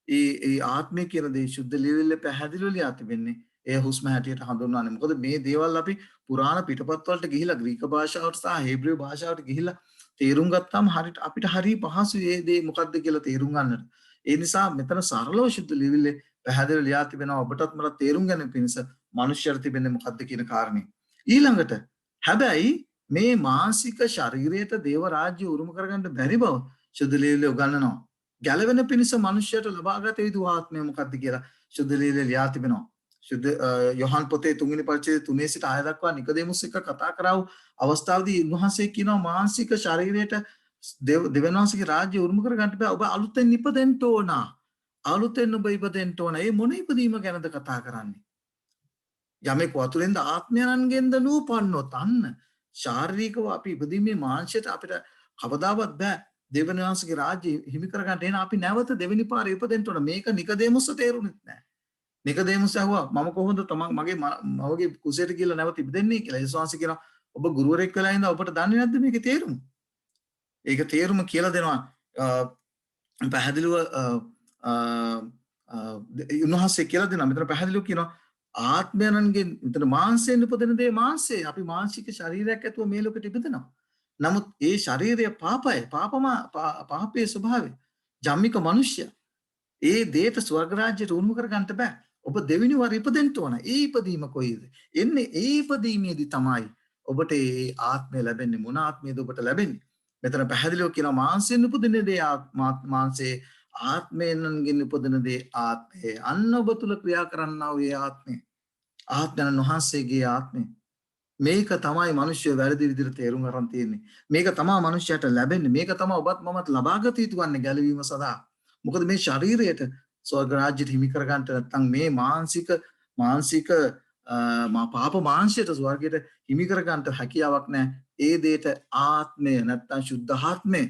ඒ ආත්මය කියන දේ සුද්ධ ලියවිල්ල පැහැදිලිව ලියා තිබෙන්නේ ඒ හුස්ම හැටියට හඳුන්වන්නේ. මොකද මේ දේවල් අපි පුරාණ පිටපත් වලට ගිහිලා ග්‍රීක භාෂාවට සහ හේබ්‍රේය භාෂාවට ගිහිලා තේරුම් ගත්තාම අපිට හරි පහසුයි මේ දේ මොකක්ද කියලා තේරුම් ගන්නට. ඒ නිසා මෙතන සරලව සුද්ධ ලියවිල්ලේ පැහැදිලිව ලියා තිබෙනවා ඔබටත් මට තේරුම් ගන්න පිණිස මනුෂ්‍යයන්ට තිබෙන්නේ මොකක්ද කියන කාරණේ. ඊළඟට හැබැයි මේ මානසික ශරීරයට දේව රාජ්‍ය උරුම කරගන්න බැරි බව සුද්ධ ලියවිල්ලේ උගන්වනවා. ගැලවෙන පිණිස මනුෂ්‍යයට ලබාගත යුතු ආත්මය මොකක්ද කියලා සුද්ධ ලියවිල්ලේ ලියා තිබෙනවා. සුද්ධ යොහන් පොතේ 3 වෙනි පරිච්ඡේදයේ 3 සිට 6 දක්වා නිකොදෙමුස් එක්ක කතා කරව අවස්ථාවේදී උන්වහන්සේ කියනවා මානසික ශරීරයට දෙවියන් වහන්සේගේ රාජ්‍ය උරුම කරගන්න බෑ. ඔබ අලුතෙන් ඉපදෙන්න ඕන. අලුතෙන් ඔබ ඉපදෙන්න ඕන. ඒ මොන ඉපදීම ගැනද කතා කරන්නේ? යමෙක් වතුරෙන්ද ආත්මයන්ගෙන්ද නූපන්නොත් අන්න ශාරීරිකව අපි ඉපදීමේ මාංශයට අපිට කවදාවත් බෑ දෙවියන් වහන්සේගේ රාජ්‍ය හිමි කරගන්න. එහෙනම් අපි නැවත දෙවෙනි පාරේ ඉපදෙන්න ඕන. මේක නිකොදෙමුස් තේරුණෙත් නෑ. නිකොදෙමුස් අහුවා මම කොහොමද මගේ මවගේ කුසයට කියලා නැවත ඉපදෙන්නේ කියලා. යේසුස් වහන්සේ කියනවා ඔබ ගුරුවරයෙක් වෙලා ඉඳලා ඔබට දන්නේ නැද්ද මේකේ තේරුම? ඒක තේරුම කියලා දෙනවා පැහැදිලිව උන්වහන්සේ කියලා දෙනවා. මෙතන පැහැදිලිව කියනවා ආත්මයන්ගෙන් මෙතන මාංශයෙන් උපදින දේ මාංශේ. අපි මානසික ශරීරයක් ඇතුව මේ ලෝකෙට ඉපදෙනවා. නමුත් ඒ ශරීරය පාපයේ ස්වභාවය. ජම්මික මිනිස්ය. ඒ දේට ස්වර්ග රාජ්‍යයට උරුම කරගන්න බෑ. ඔබ දෙවෙනි වර ඉපදෙන්න ඕන. ඒ ඉපදීම කොයිද? එන්නේ ඒ ඉපදීමේදී තමයි ඔබට ඒ ආත්මය ලැබෙන්නේ. මොන ආත්මයද ඔබට ලැබෙන්නේ? මෙතන පැහැදිලිව කියනවා මාංශයෙන් උපදින දේ මාංශේ, ආත්මයෙන්ගෙන් උපදින දේ ආත්මය. අන්න ඔබ තුල ක්‍රියා කරන්නා වූ ඒ ආත්මය. ආත්මයන් වහන්සේගේ ආත්මය. මේක තමයි මිනිස්සු වැරදි විදිහට තේරුම් අරන් තියෙන්නේ. මේක තමයි මිනිස්සයාට ලැබෙන්නේ. මේක තමයි ඔබත් මමත් ලබාගත යුතු වන්නේ ගැලවීම සඳහා. මොකද මේ ශරීරයට ස්වර්ග රාජ්‍යෙට හිමි කරගන්න නැත්නම් මේ මානසික පාප මාංශයට ස්වර්ගයට හිමි කරගන්න හැකියාවක් නැහැ. ඒ දෙයට ආත්මය නැත්නම් සුද්ධාත්මය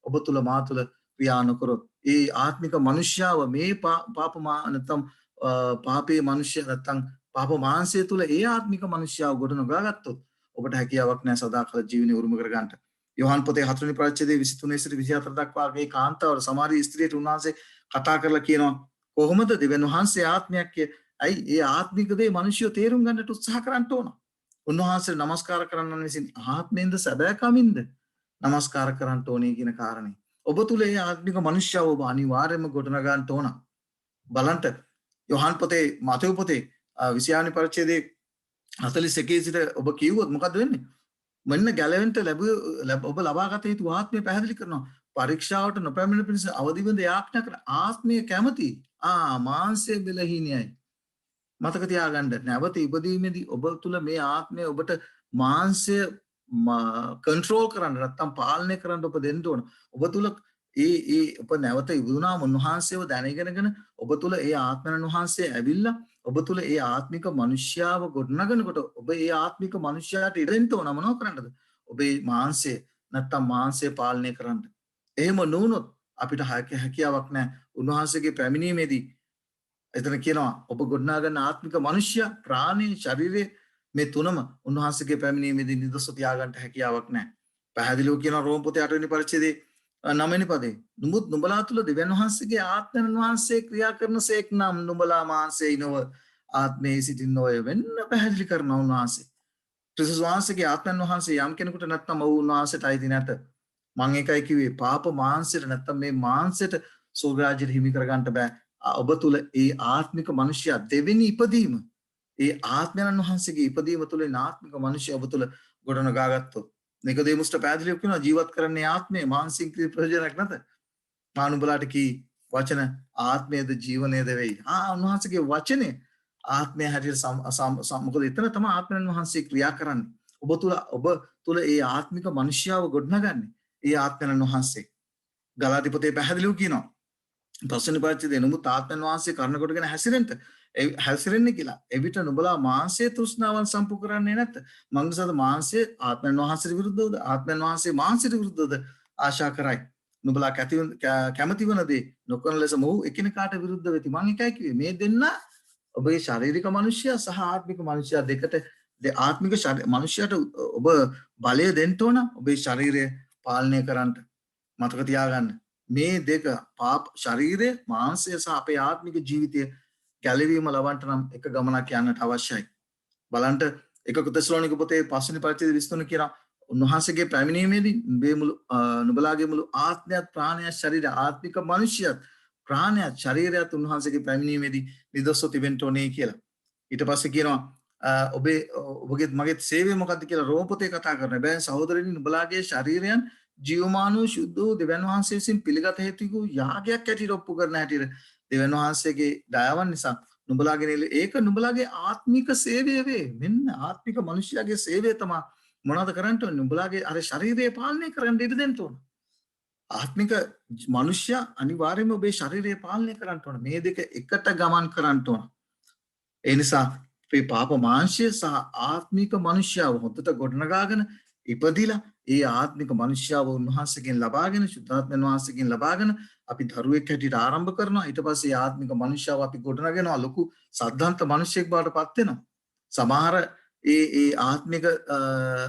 ඔබ තුල මා තුල ක්‍රියා නොකරොත් ඒ ආත්මික මනුෂ්‍යව මේ නැත්නම් පාපේ මනුෂ්‍ය නැත්නම් පාප මාංශය තුල ඒ ආත්මික මනුෂ්‍යව ගොඩනගා ගත්තොත් ඔබට හැකියාවක් නැහැ සදාකාල ජීවනය උරුම කරගන්න. යෝහන් පොතේ 4 වෙනි පරිච්ඡේදයේ 23 සිට 24 දක්වා මේ කාන්තාවර සමාරී ස්ත්‍රියට උන්වහන්සේ කතා කරලා කියනවා කොහොමද දෙවියන් වහන්සේ ආත්මයක් ඇයි ඒ ආත්මික දේ මිනිස්සු තේරුම් ගන්නට උත්සාහ කරන්න ඕන. උන්වහන්සේ නමස්කාර කරන්නන් විසින් ආත්මෙන්ද සැබෑකමින්ද නමස්කාර කරන්න ඕනේ කියන කාරණේ. ඔබ තුල ඒ ආත්මික මනුෂ්‍යව ඔබ අනිවාර්යයෙන්ම ගොඩනගන්න ඕන. බලන්න යෝහන් පොතේ මතෙව් පොතේ 20 වෙනි පරිච්ඡේදයේ 41 සිට ඔබ කියුවොත් මොකද වෙන්නේ? මෙන්න ගැලවෙන්න ඔබ ලබාගත යුතු ආත්මය පැහැදිලි කරනවා. පරීක්ෂාවට නොපැමිණෙන පිණිස අවදිවෙන්ද යාඥා කරන ආත්මය කැමති. මාංශය බෙලහීනයයි. මතක තියාගන්න නැවත ඉපදීමේදී ඔබ තුල මේ ආත්මය ඔබට මාංශය කන්ට්‍රෝල් කරන්න නැත්නම් පාලනය කරන්න ඔබ දෙන්න ඕන. ඔබ තුල ඔබ නැවත ඉපදුනාම උන්වහන්සේව දැනගෙනගෙන ඔබ තුල ඒ ආත්මයන් වහන්සේ ඇවිල්ලා ඔබ තුල ඒ ආත්මික මනුෂ්‍යාව ගොඩනගනකොට ඔබ ඒ ආත්මික මනුෂ්‍යයාට ඉරෙන්න ඕන මොනව කරන්නද? ඔබේ මාංශය නැත්නම් මාංශය පාලනය කරන්න. එහෙම නොවුනොත් අපිට හැකියාවක් නැහැ. උන්වහන්සේගේ පැමිණීමේදී එතන කියනවා ඔබ ගොඩනගා ගන්න ආත්මික මනුෂ්‍ය ප්‍රාණය ශරීරය මේ තුනම උන්වහන්සේගේ පැමිණීමේදී නිදොස්ව තියාගන්න හැකියාවක් නැහැ. පැහැදිලිව කියනවා රෝම පොතේ 8 වෙනි පරිච්ඡේදයේ 9 වෙනි පදේ නුඹලා තුල දෙවියන් වහන්සේගේ ආත්මයන් වහන්සේ ක්‍රියා කරනසේක් නම් නුඹලා මාංශේ ඉනව ආත්මයේ සිටින්නෝය වෙන්න පැහැදිලි කරනවා උන්වහන්සේ. ක්‍රිස්තුස් වහන්සේගේ ආත්මයන් වහන්සේ යම් කෙනෙකුට නැත්නම් ඔව් උන්වහන්සේට අයිති නැත. මම ඒකයි කිව්වේ පාප මාංශයට නැත්නම් මේ මාංශයට ස්වර්ග රාජ්‍යෙට හිමි කරගන්න බෑ. ඔබ තුල ඒ ආත්මික මනුෂ්‍යයා දෙවෙනි ඉපදීම ඒ ආත්මයන් වහන්සේගේ ඉපදීම තුළ ආත්මික මනුෂ්‍ය ඔබ තුල ගොඩනගා ගත්තොත් නිකොදේමුස්ට පැහැදිලිව කියනවා ජීවත් කරන්නේ ආත්මය මානසික ප්‍රයෝජනයක් නැත. මානුබලාට කී වචන ආත්මයේද ජීවනයේද වෙයි. උන්වහන්සේගේ වචනේ ආත්මය හැටියට මොකද එතන තමයි ආත්මයන් වහන්සේ ක්‍රියා කරන්නේ. ඔබ තුල ඒ ආත්මික මනුෂ්‍යව ගොඩනගන්නේ ඒ ආත්මයන් වහන්සේ. ගලාති පොතේ පැහැදිලිව කියනවා පස්වෙනි පරිච්ඡේදයේ නුඹ ආත්මයන් වහන්සේ කරන කොටගෙන හැසිරෙන්නේ කියලා. එවිට නුඹලා මාංශයේ තෘෂ්ණාවන් සම්පූර්ණ කරන්නේ නැත. මංගසද මාංශයේ ආත්මයන් වහන්සේට විරුද්ධවද ආත්මයන් වහන්සේ මාංශයට විරුද්ධවද ආශා කරයි. නුඹලා කැමති වන දේ නොකරන ලෙස මොහු එකිනෙකාට විරුද්ධ වෙති. මම එකයි කිව්වේ මේ දෙන්න ඔබේ ශාරීරික මනුෂ්‍යයා සහ ආත්මික මනුෂ්‍යයා දෙකට ආත්මික මනුෂ්‍යයාට ඔබ බලය දෙන්න ඕන ඔබේ ශරීරය පාලනය කරන්න. මතක තියාගන්න. මේ දෙක ශරීරය මාංශය සහ අපේ ආත්මික ජීවිතය ගැලවීම ලබන්නට නම් එක ගමනක් යන්නට අවශ්‍යයි. බලන්න එකක තෙසලෝනික පොතේ 5 වෙනි පරිච්ඡේදයේ 23 කියනවා උන්වහන්සේගේ පැමිණීමේදී නුඹලාගේ මුළු ආත්මයත් ප්‍රාණයත් ශරීරය ආත්මික මනුෂ්‍යයත් ප්‍රාණයත් ශරීරයත් උන්වහන්සේගේ පැමිණීමේදී නිදොස්ව තිබෙන්න ඕනේ කියලා. ඊට පස්සේ කියනවා ඔබගේ මගේ සේවය මොකක්ද කියලා රෝම පොතේ කතා කරනවා. බෑ සහෝදරයනි නුඹලාගේ ශරීරයන් ජීවමානව සුද්ධ වූ දෙවියන් වහන්සේ විසින් පිළිගත හේතු යාගයක් ඇටියට ඔප්පු කරන හැටියට දෙවියන් වහන්සේගේ දයාවන් නිසා නුඹලාගේ ඒක නුඹලාගේ ආත්මික සේවය වේ. මෙන්න ආත්මික මනුෂ්‍යයාගේ සේවය තමයි මොනවද කරන්න ඕනේ? නුඹලාගේ අර ශරීරය පාලනය කරන්න ඉඩ දෙන්න ඕන. ආත්මික මනුෂ්‍යයා අනිවාර්යයෙන්ම ඔබේ ශරීරය පාලනය කරන්න ඕන. මේ දෙක එකට ගමන් කරන්න ඕන. ඒ නිසා මේ පාප මාංශය සහ ආත්මික මනුෂ්‍යව හොඳට ගොඩනගාගෙන ඉපදිලා ඒ ආත්මික මනුෂ්‍යව උන්වහන්සේගෙන් ලබාගෙන සුද්ධාත්මයන් වහන්සේගෙන් ලබාගෙන අපි දරුවෙක් හැටියට ආරම්භ කරනවා. ඊට පස්සේ ආත්මික මනුෂ්‍යව අපි ගොඩනගෙනවා ලොකු සද්ධාන්ත මිනිසෙක් බවට පත් වෙනවා. සමහර ඒ ආත්මික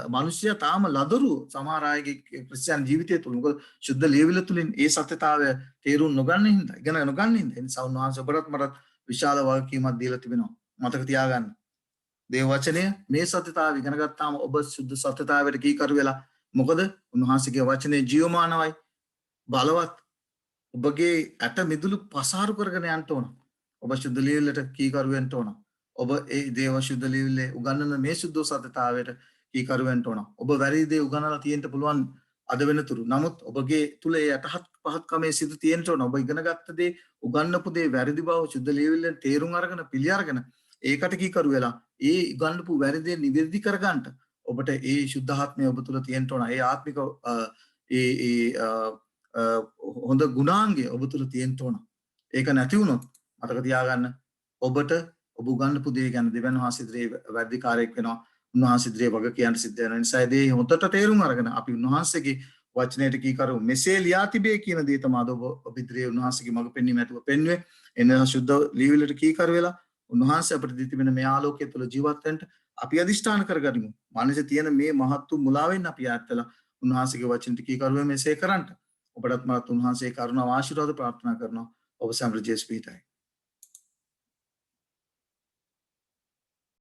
මිනිසයා තාම ලදරු සමහර අයගේ ක්‍රිස්තියානි ජීවිතය තුළ මොකද සුද්ධ ලියවිල්ල තුලින් ඒ සත්‍යතාවය තේරුම් නොගන්න හින්දා ඉගෙන නොගන්න හින්දා නිසා උන්වහන්සේ ඔබටත් මටත් විශාල වගකීමක් දීලා තිබෙනවා. මතක තියාගන්න. දේව වචනය මේ සත්‍යතාවය ඉගෙන ගත්තාම ඔබ සුද්ධ සත්‍යතාවයට කීකරු වෙලා මොකද උන්වහන්සේගේ වචනේ ජීවමානවයි බලවත් ඔබගේ ඇට මිදුළු පසාරු කරගෙන යන්න ඕන. ඔබ සුද්ධ ලියවිල්ලට කීකරු වෙන්න ඕන. ඔබ ඒ දේව සුද්ධ ලියවිල්ලේ උගන්වන මේ සුද්ධ සත්‍යතාවයට කීකරු වෙන්න ඕන. ඔබ වැරදි දේ උගන්වලා තියෙන්න පුළුවන් අද වෙනතුරු. නමුත් ඔබගේ තුල ඒ යටහත් පහත්කමේ සිට තියෙන්න ඕන. ඔබ ඉගෙනගත්ත දේ උගන්වපු දේ වැරදි බව සුද්ධ ලියවිල්ලෙන් තේරුම් අරගෙන පිළි අරගෙන ඒකට කීකරු වෙලා ඒ උගන්වපු වැරදි දේ නිවැරදි කරගන්න ඔබට ඒ ශුද්ධාත්මය ඔබ තුළ තියෙන්න ඕන. ඒ ආත්මික හොඳ ගුණාංගය ඔබ තුළ තියෙන්න ඕන. ඒක නැති වුණොත් මතක තියාගන්න ඔබට ඔබ උගන්වපු දේ ගැන දෙවියන් වහන්සේ ඉදිරියේ වැඩිකාරයෙක් වෙනවා. උන්වහන්සේ ඉදිරියේ වග කියන්න සිද්ධ වෙනවා. නිසා ඒ දේ හොඳට තේරුම් අරගෙන අපි උන්වහන්සේගේ වචනයට කීකරු මෙසේ ලියා තිබේ කියන දේ තමයි ඔබ ඉදිරියේ උන්වහන්සේගේ මඟ පෙන්වීම ඇතුව පෙන්වුවේ. එන සුද්ධ ලියවිලට කීකරු වෙලා උන්වහන්සේ අපිට දී තිබෙන මේ ආලෝකය තුළ ජීවත් වෙන්න අපි අදිෂ්ඨාන කරගනිමු. මානසික තියෙන මේ මහත් වූ මුලාවෙන් අපි ඈත්ලා උන්වහන්සේගේ වචනට කීකරු වෙ මෙසේ කරන්නට. ඔබටත් මට උන්වහන්සේ කරුණාව ආශිර්වාද ප්‍රාර්ථනා කරනවා. ඔබ සම්ප්‍රජේස් පිටයි.